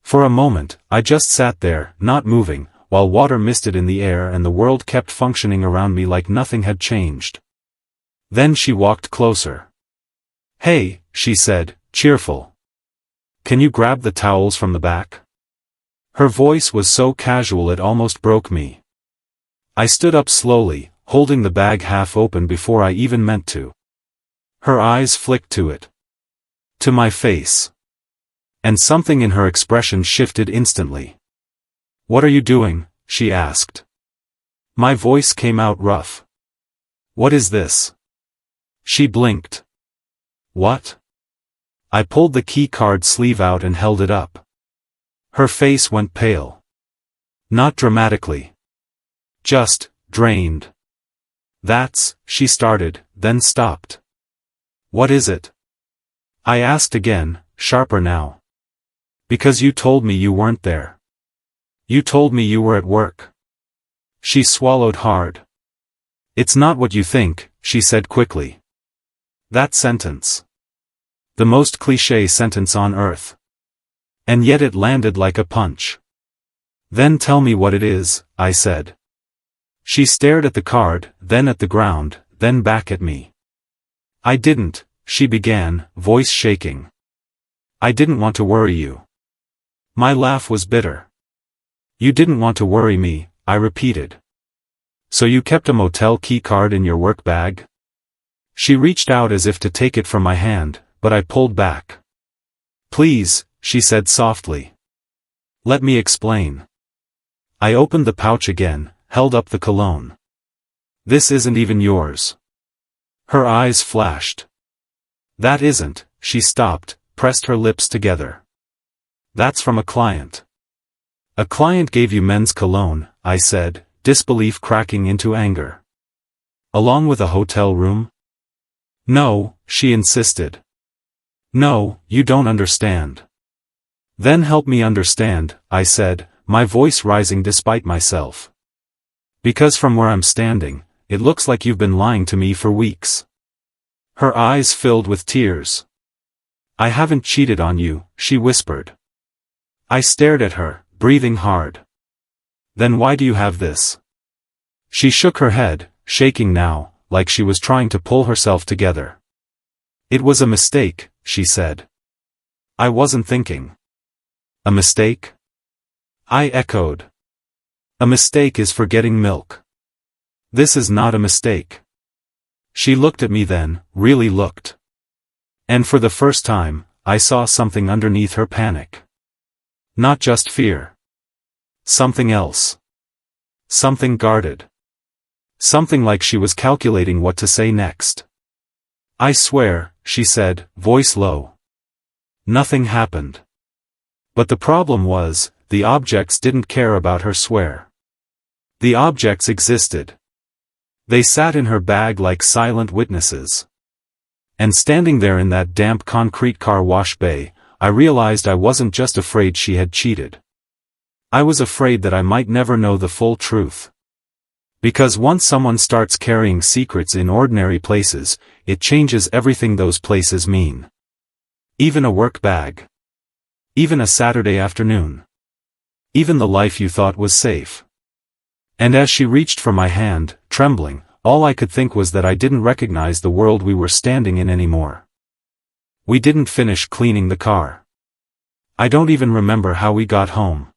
For a moment, I just sat there, not moving, while water misted in the air and the world kept functioning around me like nothing had changed. Then she walked closer. "Hey," she said, cheerful. "Can you grab the towels from the back?" Her voice was so casual it almost broke me. I stood up slowly, holding the bag half open before I even meant to. Her eyes flicked to it. To my face. And something in her expression shifted instantly. "What are you doing?" she asked. My voice came out rough. "What is this?" She blinked. "What?" I pulled the key card sleeve out and held it up. Her face went pale. Not dramatically. Just, drained. "That's," she started, then stopped. "What is it?" I asked again, sharper now. "Because you told me you weren't there. You told me you were at work." She swallowed hard. "It's not what you think," she said quickly. That sentence. The most cliché sentence on earth. And yet it landed like a punch. "Then tell me what it is," I said. She stared at the card, then at the ground, then back at me. "I didn't," she began, voice shaking. "I didn't want to worry you." My laugh was bitter. "You didn't want to worry me," I repeated. "So you kept a motel key card in your work bag?" She reached out as if to take it from my hand, but I pulled back. "Please," she said softly. "Let me explain." I opened the pouch again, held up the cologne. "This isn't even yours." Her eyes flashed. "That isn't," she stopped, pressed her lips together. "That's from a client." "A client gave you men's cologne," I said, disbelief cracking into anger. "Along with a hotel room?" "No," she insisted. "No, you don't understand." "Then help me understand," I said, my voice rising despite myself. "Because from where I'm standing, it looks like you've been lying to me for weeks." Her eyes filled with tears. "I haven't cheated on you," she whispered. I stared at her, breathing hard. "Then why do you have this?" She shook her head, shaking now, like she was trying to pull herself together. "It was a mistake," she said. "I wasn't thinking." "A mistake?" I echoed. "A mistake is forgetting milk. This is not a mistake." She looked at me then, really looked. And for the first time, I saw something underneath her panic. Not just fear. Something else. Something guarded. Something like she was calculating what to say next. "I swear," she said, voice low. Nothing happened. But the problem was, the objects didn't care about her swear. The objects existed. They sat in her bag like silent witnesses. And standing there in that damp concrete car wash bay, I realized I wasn't just afraid she had cheated. I was afraid that I might never know the full truth. Because once someone starts carrying secrets in ordinary places, it changes everything those places mean. Even a work bag. Even a Saturday afternoon. Even the life you thought was safe. And as she reached for my hand, trembling, all I could think was that I didn't recognize the world we were standing in anymore. We didn't finish cleaning the car. I don't even remember how we got home.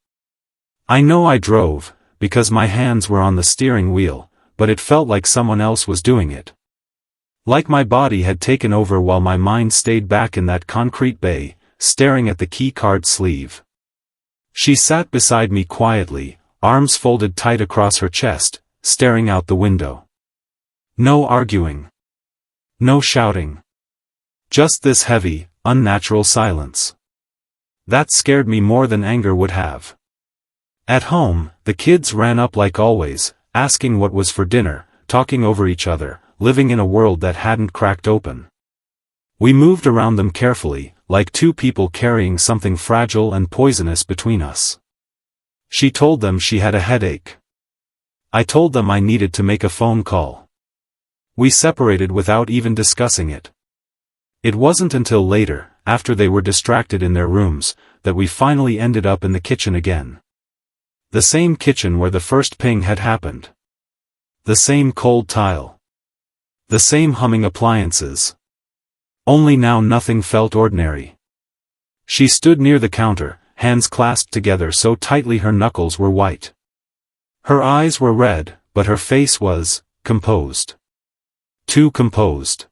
I know I drove, because my hands were on the steering wheel, but it felt like someone else was doing it. Like my body had taken over while my mind stayed back in that concrete bay, staring at the key card sleeve. She sat beside me quietly, arms folded tight across her chest, staring out the window. No arguing. No shouting. Just this heavy, unnatural silence. That scared me more than anger would have. At home, the kids ran up like always, asking what was for dinner, talking over each other, living in a world that hadn't cracked open. We moved around them carefully, like two people carrying something fragile and poisonous between us. She told them she had a headache. I told them I needed to make a phone call. We separated without even discussing it. It wasn't until later, after they were distracted in their rooms, that we finally ended up in the kitchen again. The same kitchen where the first ping had happened. The same cold tile. The same humming appliances. Only now nothing felt ordinary. She stood near the counter, hands clasped together so tightly her knuckles were white. Her eyes were red, but her face was composed. Too composed.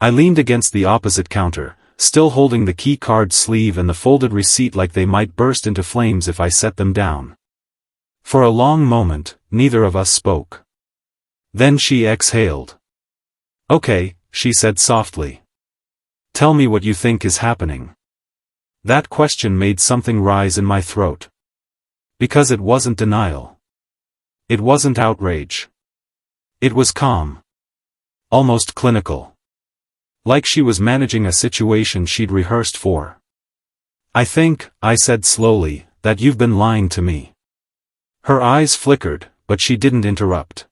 I leaned against the opposite counter, still holding the key card sleeve and the folded receipt like they might burst into flames if I set them down. For a long moment, neither of us spoke. Then she exhaled. "Okay," she said softly. "Tell me what you think is happening." That question made something rise in my throat. Because it wasn't denial. It wasn't outrage. It was calm. Almost clinical. Like she was managing a situation she'd rehearsed for. "I think," I said slowly, "that you've been lying to me." Her eyes flickered, but she didn't interrupt.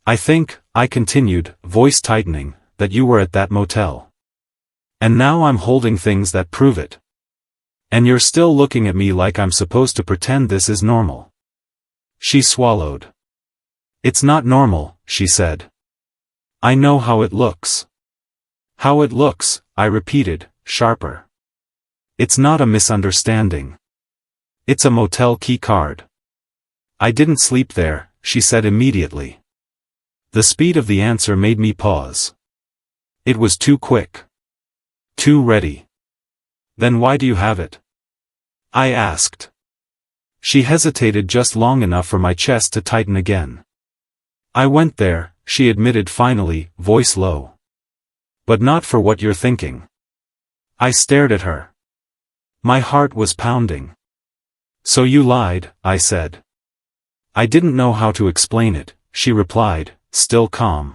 "I think," I continued, voice tightening, "that you were at that motel. And now I'm holding things that prove it. And you're still looking at me like I'm supposed to pretend this is normal." She swallowed. "It's not normal," she said. "I know how it looks." "How it looks," I repeated, sharper. "It's not a misunderstanding. It's a motel key card." "I didn't sleep there," she said immediately. The speed of the answer made me pause. It was too quick. Too ready. "Then why do you have it?" I asked. She hesitated just long enough for my chest to tighten again. "I went there," she admitted finally, voice low. "But not for what you're thinking." I stared at her. My heart was pounding. "So you lied," I said. "I didn't know how to explain it," she replied, still calm.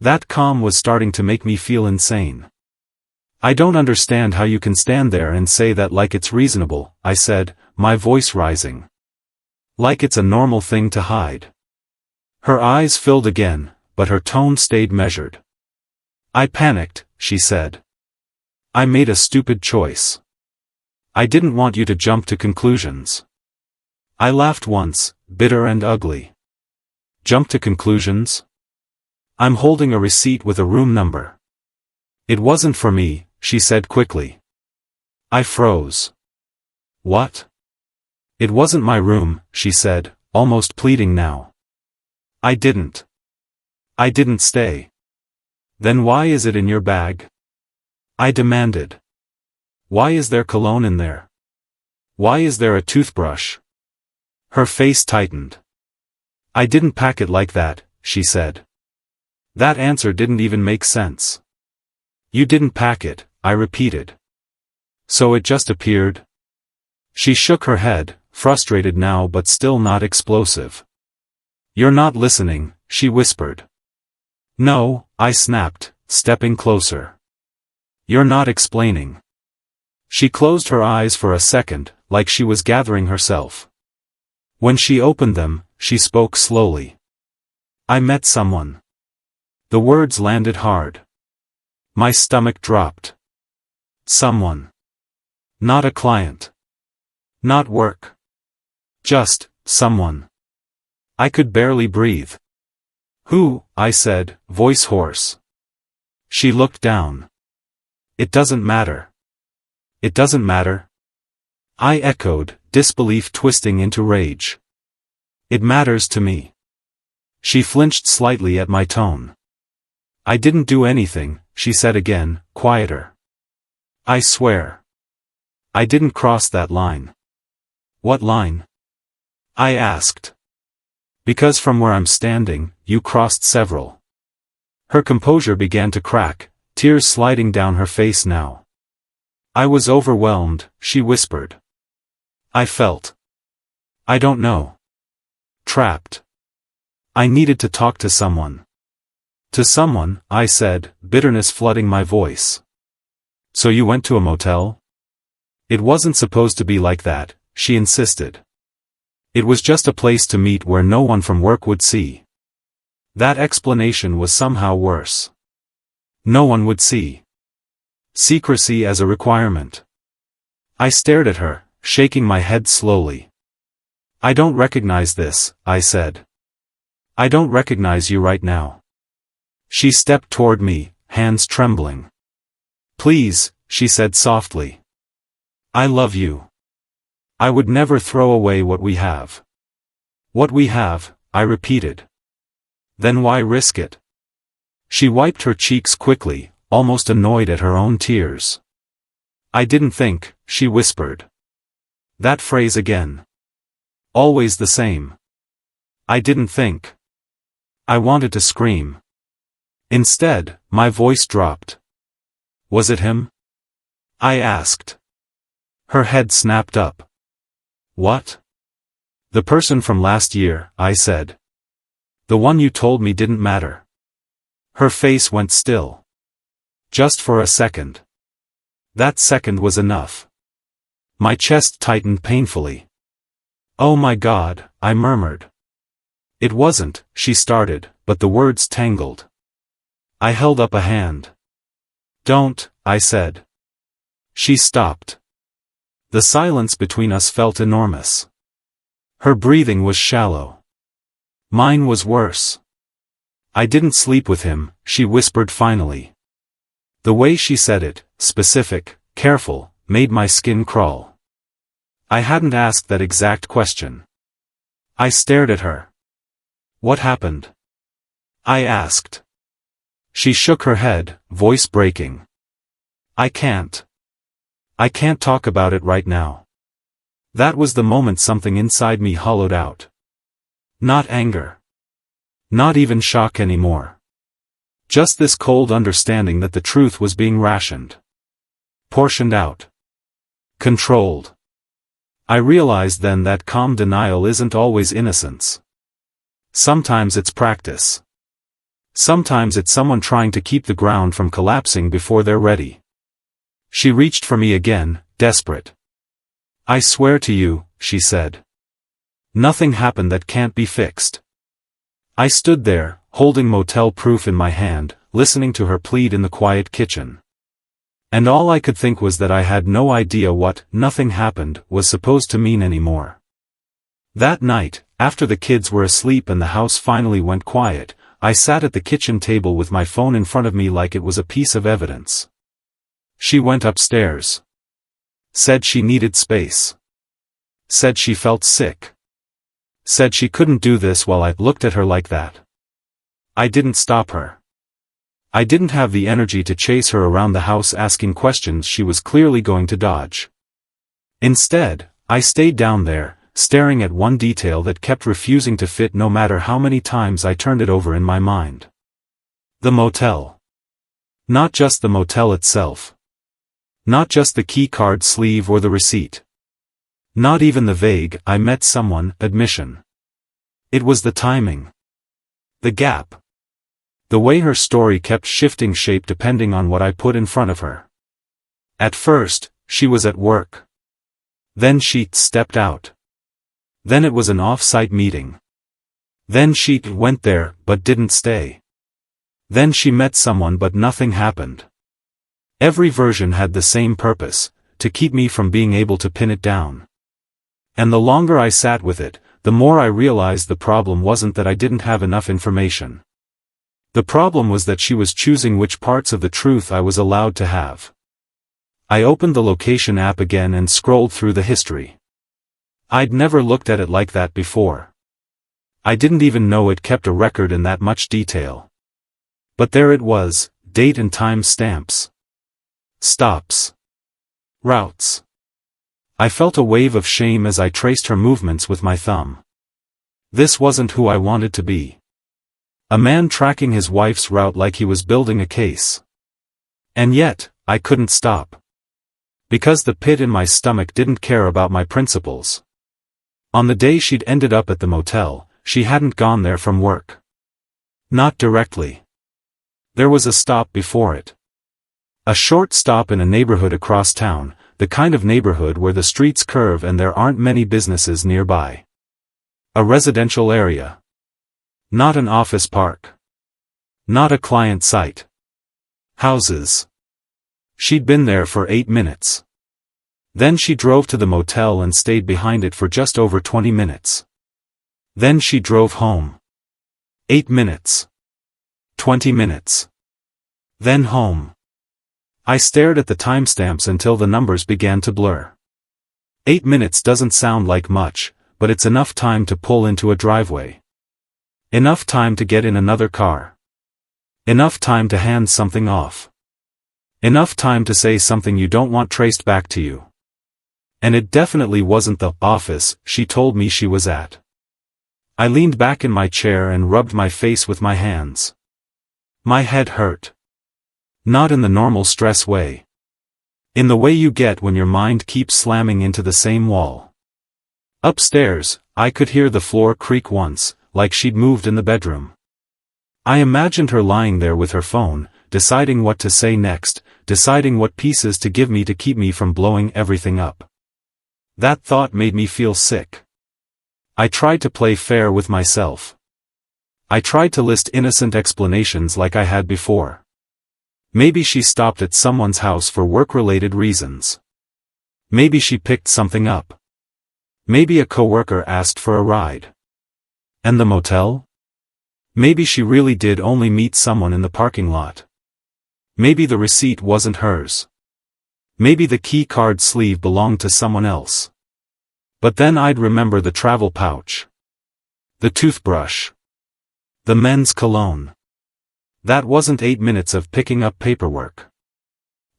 That calm was starting to make me feel insane. "I don't understand how you can stand there and say that like it's reasonable," I said, my voice rising. "Like it's a normal thing to hide." Her eyes filled again, but her tone stayed measured. "I panicked," she said. "I made a stupid choice. I didn't want you to jump to conclusions." I laughed once, bitter and ugly. "Jump to conclusions? I'm holding a receipt with a room number." "It wasn't for me," she said quickly. I froze. "What?" "It wasn't my room," she said, almost pleading now. I didn't stay." "Then why is it in your bag?" I demanded. "Why is there cologne in there? Why is there a toothbrush?" Her face tightened. "I didn't pack it like that," she said. That answer didn't even make sense. "You didn't pack it," I repeated. "So it just appeared?" She shook her head, frustrated now but still not explosive. "You're not listening," she whispered. "No," I snapped, stepping closer. "You're not explaining." She closed her eyes for a second, like she was gathering herself. When she opened them, she spoke slowly. "I met someone." The words landed hard. My stomach dropped. Someone. Not a client. Not work. Just someone. I could barely breathe. "Who?" I said, voice hoarse. She looked down. "It doesn't matter." "It doesn't matter?" I echoed, disbelief twisting into rage. "It matters to me." She flinched slightly at my tone. "I didn't do anything," she said again, quieter. "I swear. I didn't cross that line." "What line?" I asked. "Because from where I'm standing, you crossed several." Her composure began to crack, tears sliding down her face now. "I was overwhelmed," she whispered. "I felt. I don't know. Trapped. I needed to talk to someone." "To someone," I said, bitterness flooding my voice. "So you went to a motel?" "It wasn't supposed to be like that," she insisted. "It was just a place to meet where no one from work would see." That explanation was somehow worse. No one would see. Secrecy as a requirement. I stared at her, shaking my head slowly. I don't recognize this, I said. I don't recognize you right now. She stepped toward me, hands trembling. Please, she said softly. I love you. I would never throw away what we have. What we have, I repeated. Then why risk it? She wiped her cheeks quickly, almost annoyed at her own tears. I didn't think, she whispered. That phrase again. Always the same. I didn't think. I wanted to scream. Instead, my voice dropped. Was it him? I asked. Her head snapped up. What? The person from last year, I said. The one you told me didn't matter. Her face went still. Just for a second. That second was enough. My chest tightened painfully. Oh my God, I murmured. It wasn't, she started, but the words tangled. I held up a hand. Don't, I said. She stopped. The silence between us felt enormous. Her breathing was shallow. Mine was worse. I didn't sleep with him, she whispered finally. The way she said it, specific, careful, made my skin crawl. I hadn't asked that exact question. I stared at her. What happened? I asked. She shook her head, voice breaking. I can't talk about it right now. That was the moment something inside me hollowed out. Not anger. Not even shock anymore. Just this cold understanding that the truth was being rationed. Portioned out. Controlled. I realized then that calm denial isn't always innocence. Sometimes it's practice. Sometimes it's someone trying to keep the ground from collapsing before they're ready. She reached for me again, desperate. I swear to you, she said. Nothing happened that can't be fixed. I stood there, holding motel proof in my hand, listening to her plead in the quiet kitchen. And all I could think was that I had no idea what "nothing happened" was supposed to mean anymore. That night, after the kids were asleep and the house finally went quiet, I sat at the kitchen table with my phone in front of me like it was a piece of evidence. She went upstairs. Said she needed space. Said she felt sick. Said she couldn't do this while I looked at her like that. I didn't stop her. I didn't have the energy to chase her around the house asking questions she was clearly going to dodge. Instead, I stayed down there, staring at one detail that kept refusing to fit no matter how many times I turned it over in my mind. The motel. Not just the motel itself. Not just the key card sleeve or the receipt. Not even the vague "I met someone" admission. It was the timing. The gap. The way her story kept shifting shape depending on what I put in front of her. At first, she was at work. Then she stepped out. Then it was an off-site meeting. Then she went there, but didn't stay. Then she met someone but nothing happened. Every version had the same purpose, to keep me from being able to pin it down. And the longer I sat with it, the more I realized the problem wasn't that I didn't have enough information. The problem was that she was choosing which parts of the truth I was allowed to have. I opened the location app again and scrolled through the history. I'd never looked at it like that before. I didn't even know it kept a record in that much detail. But there it was, date and time stamps. Stops. Routes. I felt a wave of shame as I traced her movements with my thumb. This wasn't who I wanted to be. A man tracking his wife's route like he was building a case. And yet, I couldn't stop. Because the pit in my stomach didn't care about my principles. On the day she'd ended up at the motel, she hadn't gone there from work. Not directly. There was a stop before it. A short stop in a neighborhood across town, the kind of neighborhood where the streets curve and there aren't many businesses nearby. A residential area. Not an office park. Not a client site. Houses. She'd been there for 8 minutes. Then she drove to the motel and stayed behind it for just over 20 minutes. Then she drove home. 8 minutes. 20 minutes. Then home. I stared at the timestamps until the numbers began to blur. 8 minutes doesn't sound like much, but it's enough time to pull into a driveway. Enough time to get in another car. Enough time to hand something off. Enough time to say something you don't want traced back to you. And it definitely wasn't the office she told me she was at. I leaned back in my chair and rubbed my face with my hands. My head hurt. Not in the normal stress way. In the way you get when your mind keeps slamming into the same wall. Upstairs, I could hear the floor creak once, like she'd moved in the bedroom. I imagined her lying there with her phone, deciding what to say next, deciding what pieces to give me to keep me from blowing everything up. That thought made me feel sick. I tried to play fair with myself. I tried to list innocent explanations like I had before. Maybe she stopped at someone's house for work-related reasons. Maybe she picked something up. Maybe a coworker asked for a ride. And the motel? Maybe she really did only meet someone in the parking lot. Maybe the receipt wasn't hers. Maybe the key card sleeve belonged to someone else. But then I'd remember the travel pouch. The toothbrush. The men's cologne. That wasn't 8 minutes of picking up paperwork.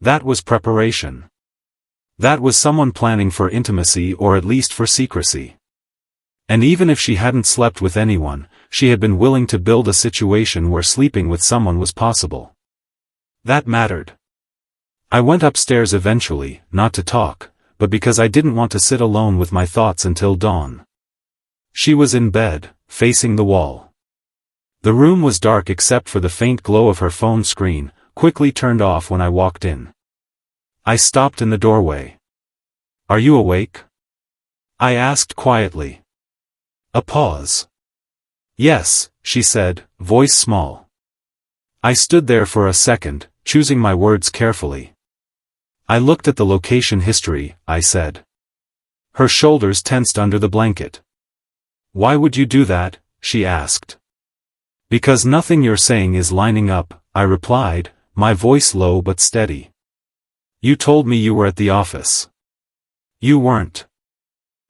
That was preparation. That was someone planning for intimacy or at least for secrecy. And even if she hadn't slept with anyone, she had been willing to build a situation where sleeping with someone was possible. That mattered. I went upstairs eventually, not to talk, but because I didn't want to sit alone with my thoughts until dawn. She was in bed, facing the wall. The room was dark except for the faint glow of her phone screen, quickly turned off when I walked in. I stopped in the doorway. "Are you awake?" I asked quietly. A pause. "Yes," she said, voice small. I stood there for a second, choosing my words carefully. "I looked at the location history," I said. Her shoulders tensed under the blanket. "Why would you do that?" she asked. "Because nothing you're saying is lining up," I replied, my voice low but steady. "You told me you were at the office. You weren't."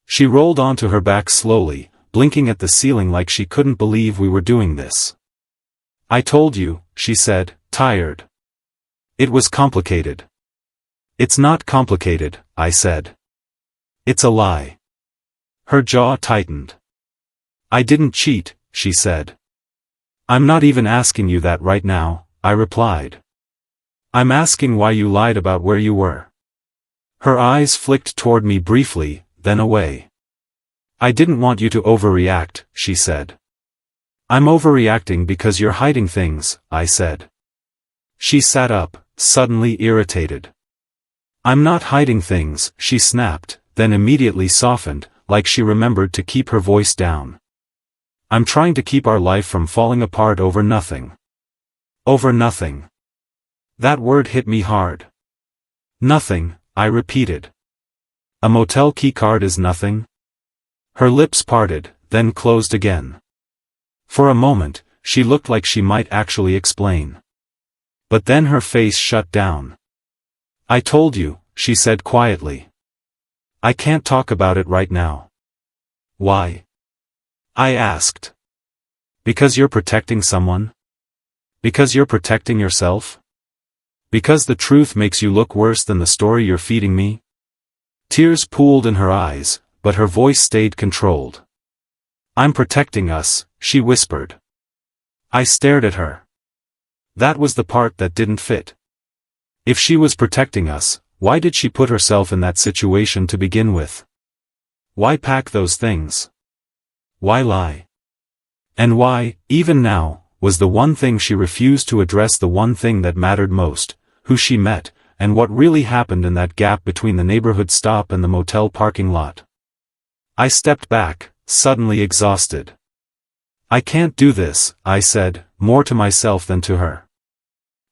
She rolled onto her back slowly, blinking at the ceiling like she couldn't believe we were doing this. "I told you," she said, tired. "It was complicated." "It's not complicated," I said. "It's a lie." Her jaw tightened. "I didn't cheat," she said. "I'm not even asking you that right now," I replied. "I'm asking why you lied about where you were." Her eyes flicked toward me briefly, then away. "I didn't want you to overreact," she said. "I'm overreacting because you're hiding things," I said. She sat up, suddenly irritated. "I'm not hiding things," she snapped, then immediately softened, like she remembered to keep her voice down. "I'm trying to keep our life from falling apart over nothing." Over nothing. That word hit me hard. "Nothing," I repeated. "A motel keycard is nothing?" Her lips parted, then closed again. For a moment, she looked like she might actually explain. But then her face shut down. "I told you," she said quietly. "I can't talk about it right now." "Why?" I asked. "Because you're protecting someone? Because you're protecting yourself? Because the truth makes you look worse than the story you're feeding me?" Tears pooled in her eyes, but her voice stayed controlled. "I'm protecting us," she whispered. I stared at her. That was the part that didn't fit. If she was protecting us, why did she put herself in that situation to begin with? Why pack those things? Why lie? And why, even now, was the one thing she refused to address the one thing that mattered most, who she met, and what really happened in that gap between the neighborhood stop and the motel parking lot? I stepped back, suddenly exhausted. "I can't do this," I said, more to myself than to her.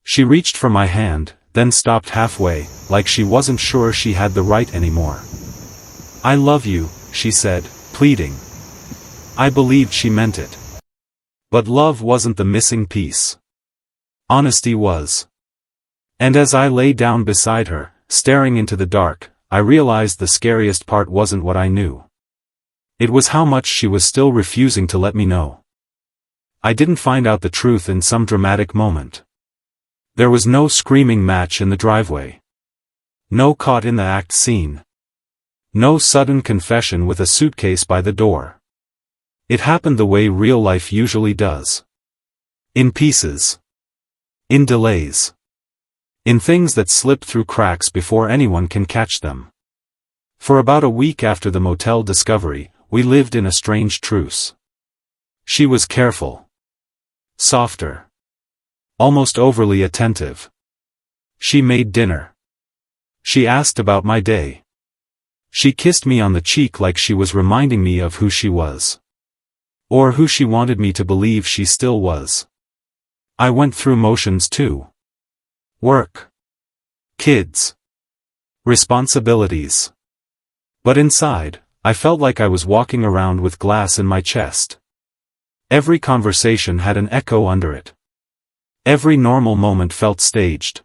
She reached for my hand, then stopped halfway, like she wasn't sure she had the right anymore. "I love you," she said, pleading. I believed she meant it. But love wasn't the missing piece. Honesty was. And as I lay down beside her, staring into the dark, I realized the scariest part wasn't what I knew. It was how much she was still refusing to let me know. I didn't find out the truth in some dramatic moment. There was no screaming match in the driveway. No caught in the act scene. No sudden confession with a suitcase by the door. It happened the way real life usually does. In pieces. In delays. In things that slip through cracks before anyone can catch them. For about a week after the motel discovery, we lived in a strange truce. She was careful. Softer. Almost overly attentive. She made dinner. She asked about my day. She kissed me on the cheek like she was reminding me of who she was. Or who she wanted me to believe she still was. I went through motions too. Work. Kids. Responsibilities. But inside, I felt like I was walking around with glass in my chest. Every conversation had an echo under it. Every normal moment felt staged.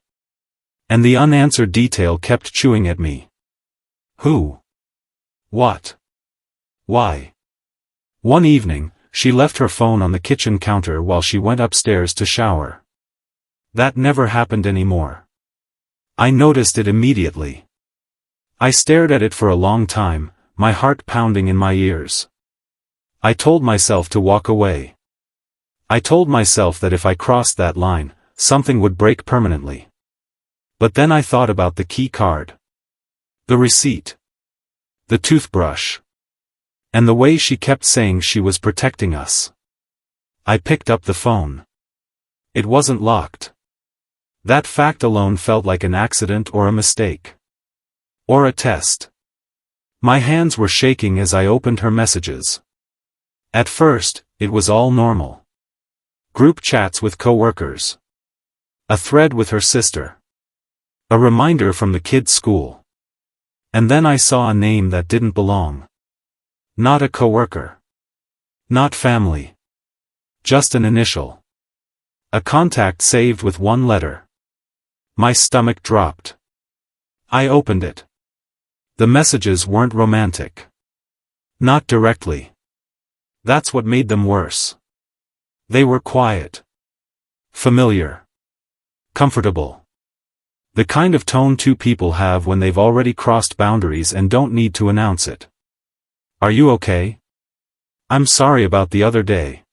And the unanswered detail kept chewing at me. Who? What? Why? One evening, she left her phone on the kitchen counter while she went upstairs to shower. That never happened anymore. I noticed it immediately. I stared at it for a long time, my heart pounding in my ears. I told myself to walk away. I told myself that if I crossed that line, something would break permanently. But then I thought about the key card. The receipt. The toothbrush. And the way she kept saying she was protecting us. I picked up the phone. It wasn't locked. That fact alone felt like an accident or a mistake. Or a test. My hands were shaking as I opened her messages. At first, it was all normal. Group chats with coworkers. A thread with her sister. A reminder from the kids' school. And then I saw a name that didn't belong. Not a coworker. Not family. Just an initial. A contact saved with one letter. My stomach dropped. I opened it. The messages weren't romantic. Not directly. That's what made them worse. They were quiet. Familiar. Comfortable. The kind of tone two people have when they've already crossed boundaries and don't need to announce it. Are you okay? I'm sorry about the other day.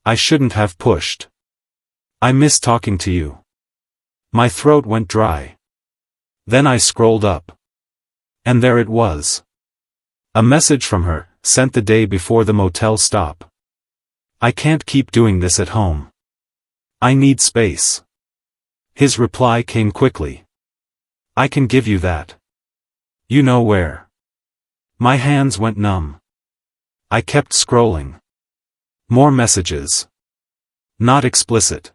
I shouldn't have pushed. I miss talking to you. My throat went dry. Then I scrolled up. And there it was. A message from her, sent the day before the motel stop. I can't keep doing this at home. I need space. His reply came quickly. I can give you that. You know where. My hands went numb. I kept scrolling. More messages. Not explicit.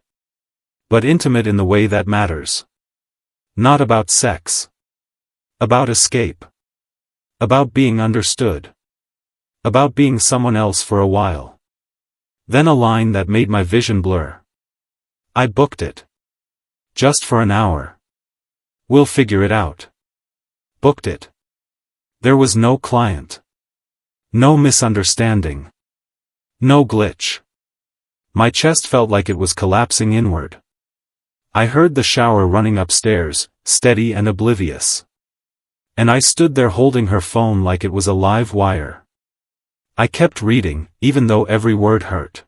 But intimate in the way that matters. Not about sex. About escape. About being understood. About being someone else for a while. Then a line that made my vision blur. I booked it. Just for an hour. We'll figure it out. Booked it. There was no client. No misunderstanding. No glitch. My chest felt like it was collapsing inward. I heard the shower running upstairs, steady and oblivious. And I stood there holding her phone like it was a live wire. I kept reading, even though every word hurt.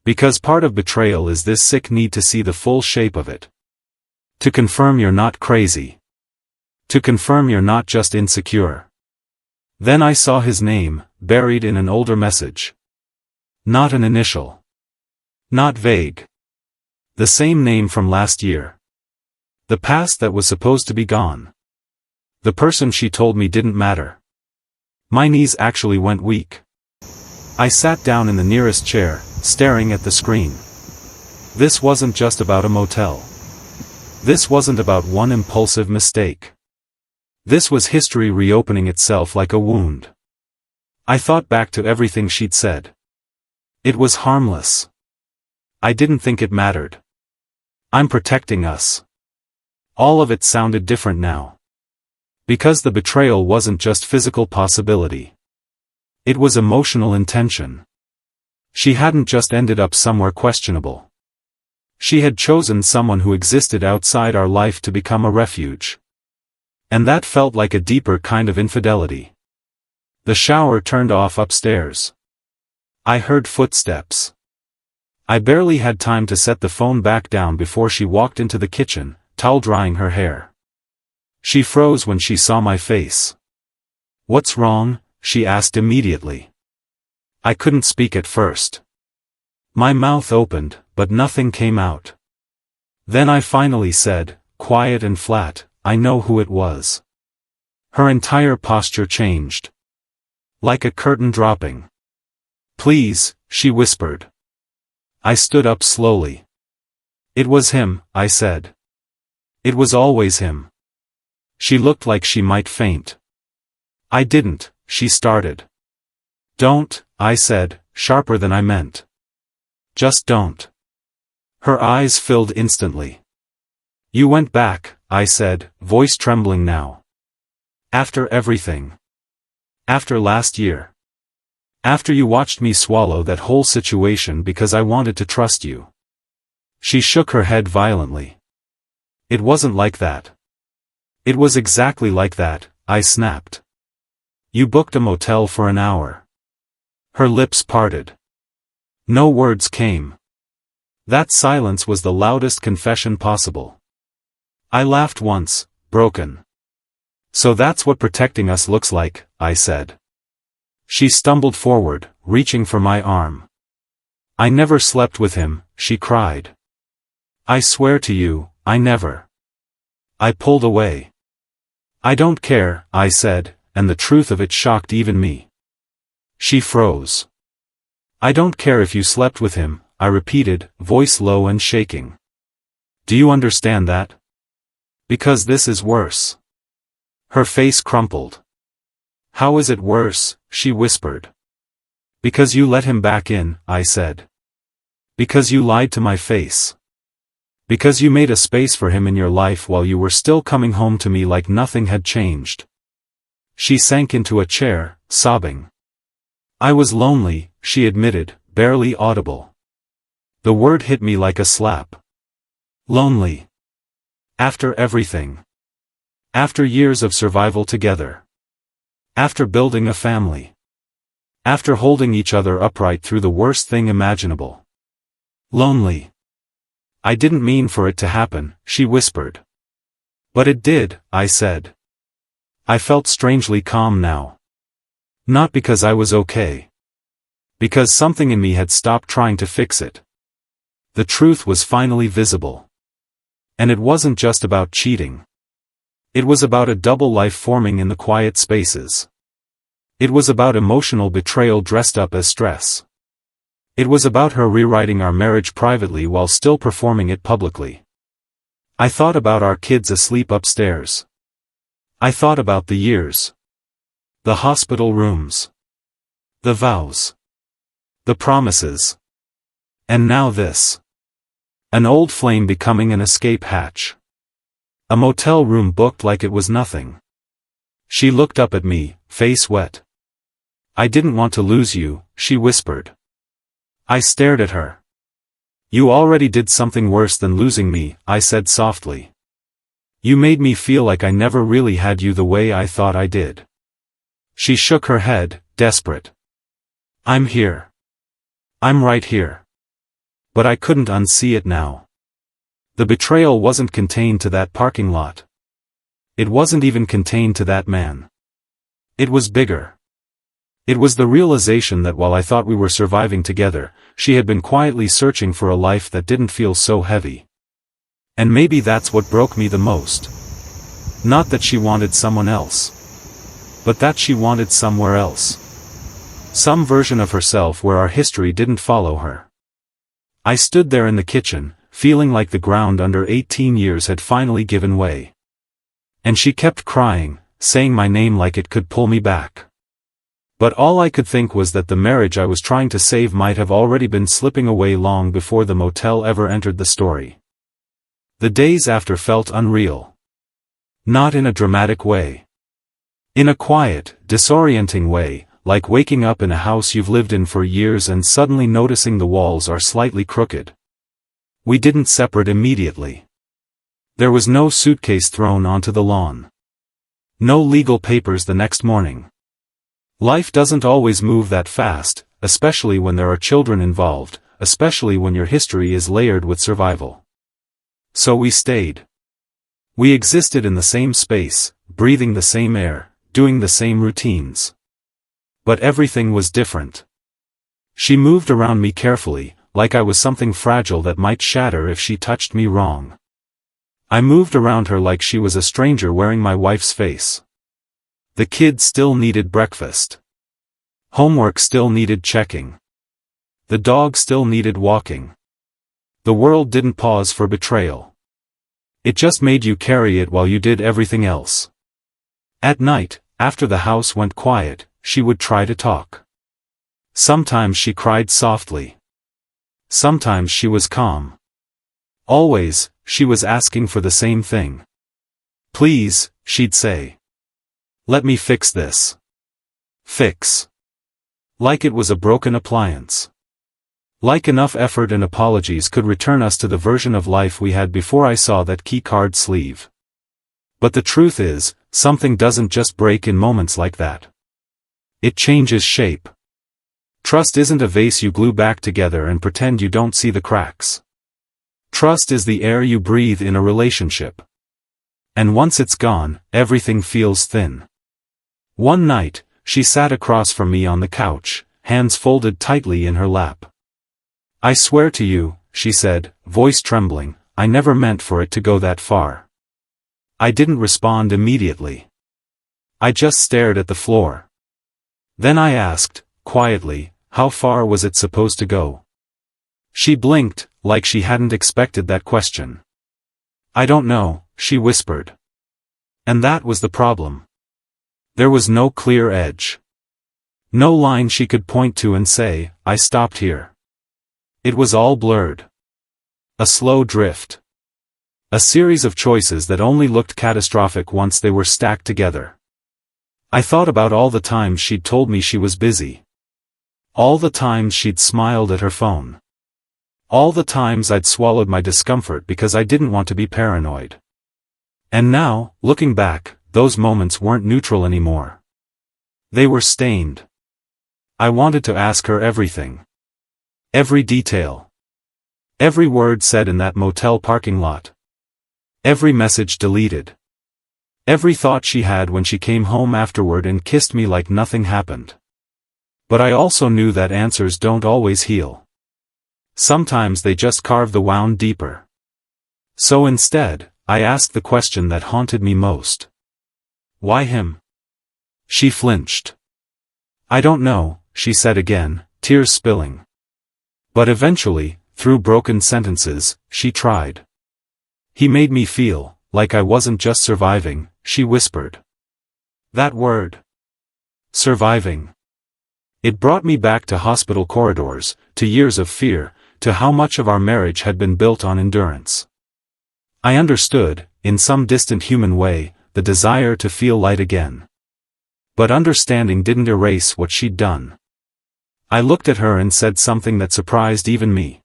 Because part of betrayal is this sick need to see the full shape of it. To confirm you're not crazy. To confirm you're not just insecure. Then I saw his name, buried in an older message. Not an initial. Not vague. The same name from last year. The past that was supposed to be gone. The person she told me didn't matter. My knees actually went weak. I sat down in the nearest chair, staring at the screen. This wasn't just about a motel. This wasn't about one impulsive mistake. This was history reopening itself like a wound. I thought back to everything she'd said. It was harmless. I didn't think it mattered. I'm protecting us. All of it sounded different now. Because the betrayal wasn't just physical possibility. It was emotional intention. She hadn't just ended up somewhere questionable. She had chosen someone who existed outside our life to become a refuge. And that felt like a deeper kind of infidelity. The shower turned off upstairs. I heard footsteps. I barely had time to set the phone back down before she walked into the kitchen, towel drying her hair. She froze when she saw my face. "What's wrong?" she asked immediately. I couldn't speak at first. My mouth opened, but nothing came out. Then I finally said, quiet and flat, "I know who it was." Her entire posture changed. Like a curtain dropping. "Please," she whispered. I stood up slowly. "It was him," I said. "It was always him." She looked like she might faint. "I didn't," she started. "Don't," I said, sharper than I meant. "Just don't." Her eyes filled instantly. "You went back," I said, voice trembling now. "After everything. After last year. After you watched me swallow that whole situation because I wanted to trust you." She shook her head violently. "It wasn't like that." "It was exactly like that," I snapped. "You booked a motel for an hour." Her lips parted. No words came. That silence was the loudest confession possible. I laughed once, broken. "So that's what protecting us looks like," I said. She stumbled forward, reaching for my arm. "I never slept with him," she cried. "I swear to you, I never." I pulled away. "I don't care," I said, and the truth of it shocked even me. She froze. "I don't care if you slept with him," I repeated, voice low and shaking. "Do you understand that? Because this is worse." Her face crumpled. "How is it worse?" she whispered. "Because you let him back in," I said. "Because you lied to my face. Because you made a space for him in your life while you were still coming home to me like nothing had changed." She sank into a chair, sobbing. "I was lonely," she admitted, barely audible. The word hit me like a slap. Lonely. After everything. After years of survival together. After building a family. After holding each other upright through the worst thing imaginable. Lonely. "I didn't mean for it to happen," she whispered. "But it did," I said. I felt strangely calm now. Not because I was okay. Because something in me had stopped trying to fix it. The truth was finally visible. And it wasn't just about cheating. It was about a double life forming in the quiet spaces. It was about emotional betrayal dressed up as stress. It was about her rewriting our marriage privately while still performing it publicly. I thought about our kids asleep upstairs. I thought about the years. The hospital rooms. The vows. The promises. And now this. An old flame becoming an escape hatch. A motel room booked like it was nothing. She looked up at me, face wet. "I didn't want to lose you," she whispered. I stared at her. "You already did something worse than losing me," I said softly. "You made me feel like I never really had you the way I thought I did." She shook her head, desperate. "I'm here. I'm right here." But I couldn't unsee it now. The betrayal wasn't contained to that parking lot. It wasn't even contained to that man. It was bigger. It was the realization that while I thought we were surviving together, she had been quietly searching for a life that didn't feel so heavy. And maybe that's what broke me the most. Not that she wanted someone else. But that she wanted somewhere else. Some version of herself where our history didn't follow her. I stood there in the kitchen, feeling like the ground under 18 years had finally given way. And she kept crying, saying my name like it could pull me back. But all I could think was that the marriage I was trying to save might have already been slipping away long before the motel ever entered the story. The days after felt unreal. Not in a dramatic way. In a quiet, disorienting way, like waking up in a house you've lived in for years and suddenly noticing the walls are slightly crooked. We didn't separate immediately. There was no suitcase thrown onto the lawn. No legal papers the next morning. Life doesn't always move that fast, especially when there are children involved, especially when your history is layered with survival. So we stayed. We existed in the same space, breathing the same air, doing the same routines. But everything was different. She moved around me carefully, like I was something fragile that might shatter if she touched me wrong. I moved around her like she was a stranger wearing my wife's face. The kids still needed breakfast. Homework still needed checking. The dog still needed walking. The world didn't pause for betrayal. It just made you carry it while you did everything else. At night, after the house went quiet, she would try to talk. Sometimes she cried softly. Sometimes she was calm. Always, she was asking for the same thing. Please, she'd say. Let me fix this. Fix. Like it was a broken appliance. Like enough effort and apologies could return us to the version of life we had before I saw that keycard sleeve. But the truth is, something doesn't just break in moments like that. It changes shape. Trust isn't a vase you glue back together and pretend you don't see the cracks. Trust is the air you breathe in a relationship. And once it's gone, everything feels thin. One night, she sat across from me on the couch, hands folded tightly in her lap. I swear to you, she said, voice trembling, I never meant for it to go that far. I didn't respond immediately. I just stared at the floor. Then I asked, quietly, how far was it supposed to go? She blinked, like she hadn't expected that question. I don't know, she whispered. And that was the problem. There was no clear edge. No line she could point to and say, I stopped here. It was all blurred. A slow drift. A series of choices that only looked catastrophic once they were stacked together. I thought about all the times she'd told me she was busy. All the times she'd smiled at her phone. All the times I'd swallowed my discomfort because I didn't want to be paranoid. And now, looking back, those moments weren't neutral anymore. They were stained. I wanted to ask her everything. Every detail. Every word said in that motel parking lot. Every message deleted. Every thought she had when she came home afterward and kissed me like nothing happened. But I also knew that answers don't always heal. Sometimes they just carve the wound deeper. So instead, I asked the question that haunted me most. Why him? She flinched. I don't know, she said again, tears spilling. But eventually, through broken sentences, she tried. He made me feel like I wasn't just surviving, she whispered. That word. Surviving. It brought me back to hospital corridors, to years of fear, to how much of our marriage had been built on endurance. I understood, in some distant human way, the desire to feel light again. But understanding didn't erase what she'd done. I looked at her and said something that surprised even me.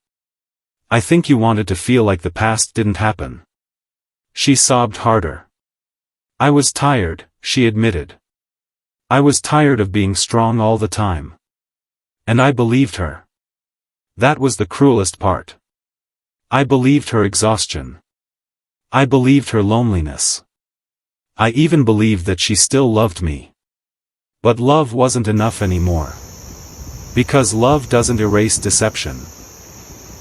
I think you wanted to feel like the past didn't happen. She sobbed harder. I was tired, she admitted. I was tired of being strong all the time. And I believed her. That was the cruelest part. I believed her exhaustion. I believed her loneliness. I even believed that she still loved me. But love wasn't enough anymore. Because love doesn't erase deception.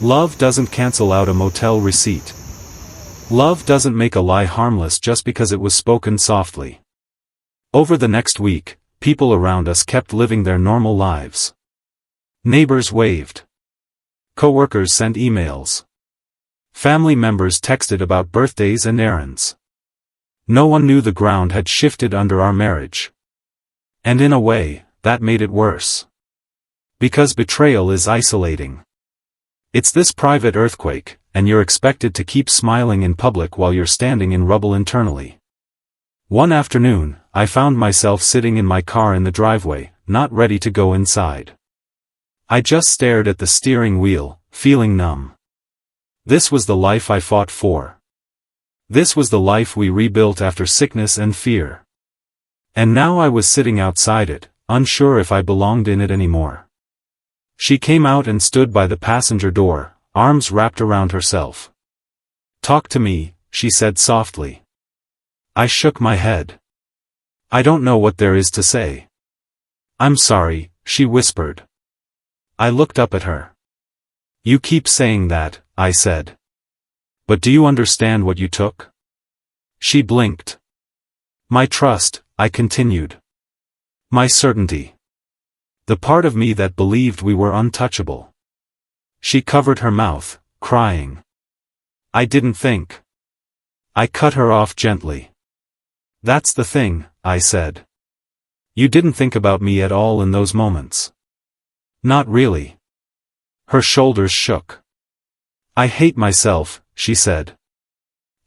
Love doesn't cancel out a motel receipt. Love doesn't make a lie harmless just because it was spoken softly. Over the next week, people around us kept living their normal lives. Neighbors waved. Coworkers sent emails. Family members texted about birthdays and errands. No one knew the ground had shifted under our marriage. And in a way, that made it worse. Because betrayal is isolating. It's this private earthquake, and you're expected to keep smiling in public while you're standing in rubble internally. One afternoon, I found myself sitting in my car in the driveway, not ready to go inside. I just stared at the steering wheel, feeling numb. This was the life I fought for. This was the life we rebuilt after sickness and fear. And now I was sitting outside it, unsure if I belonged in it anymore. She came out and stood by the passenger door, arms wrapped around herself. "Talk to me," she said softly. I shook my head. "I don't know what there is to say." "I'm sorry," she whispered. I looked up at her. "You keep saying that," I said. "But do you understand what you took?" She blinked. "My trust," I continued. "My certainty. The part of me that believed we were untouchable." She covered her mouth, crying. "I didn't think." I cut her off gently. "That's the thing," I said. "You didn't think about me at all in those moments." "Not really." Her shoulders shook. "I hate myself," she said.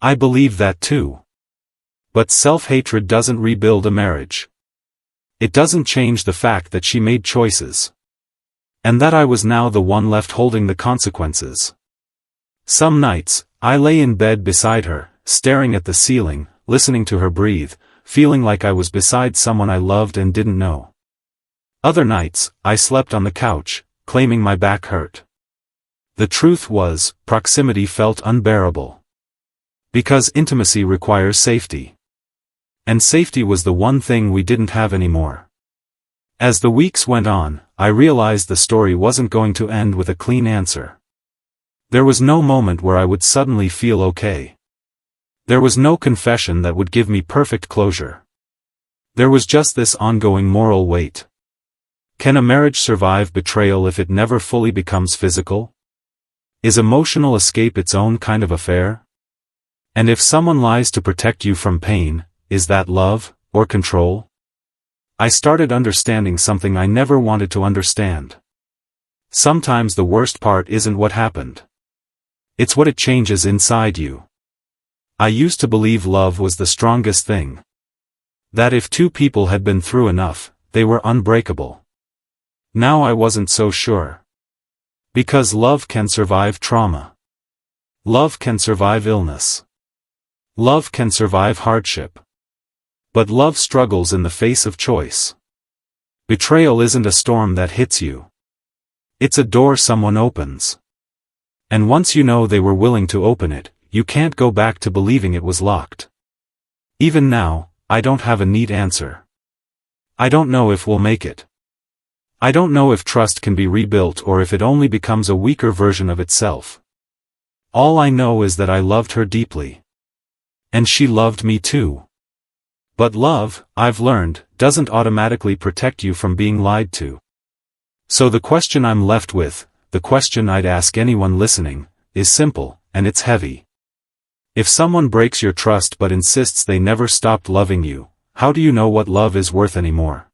"I believe that too. But self-hatred doesn't rebuild a marriage. It doesn't change the fact that she made choices. And that I was now the one left holding the consequences." Some nights, I lay in bed beside her, staring at the ceiling, listening to her breathe, feeling like I was beside someone I loved and didn't know. Other nights, I slept on the couch, claiming my back hurt. The truth was, proximity felt unbearable. Because intimacy requires safety. And safety was the one thing we didn't have anymore. As the weeks went on, I realized the story wasn't going to end with a clean answer. There was no moment where I would suddenly feel okay. There was no confession that would give me perfect closure. There was just this ongoing moral weight. Can a marriage survive betrayal if it never fully becomes physical? Is emotional escape its own kind of affair? And if someone lies to protect you from pain, is that love, or control? I started understanding something I never wanted to understand. Sometimes the worst part isn't what happened. It's what it changes inside you. I used to believe love was the strongest thing. That if two people had been through enough, they were unbreakable. Now I wasn't so sure. Because love can survive trauma. Love can survive illness. Love can survive hardship. But love struggles in the face of choice. Betrayal isn't a storm that hits you. It's a door someone opens. And once you know they were willing to open it, you can't go back to believing it was locked. Even now, I don't have a neat answer. I don't know if we'll make it. I don't know if trust can be rebuilt or if it only becomes a weaker version of itself. All I know is that I loved her deeply. And she loved me too. But love, I've learned, doesn't automatically protect you from being lied to. So the question I'm left with, the question I'd ask anyone listening, is simple, and it's heavy. If someone breaks your trust but insists they never stopped loving you, how do you know what love is worth anymore?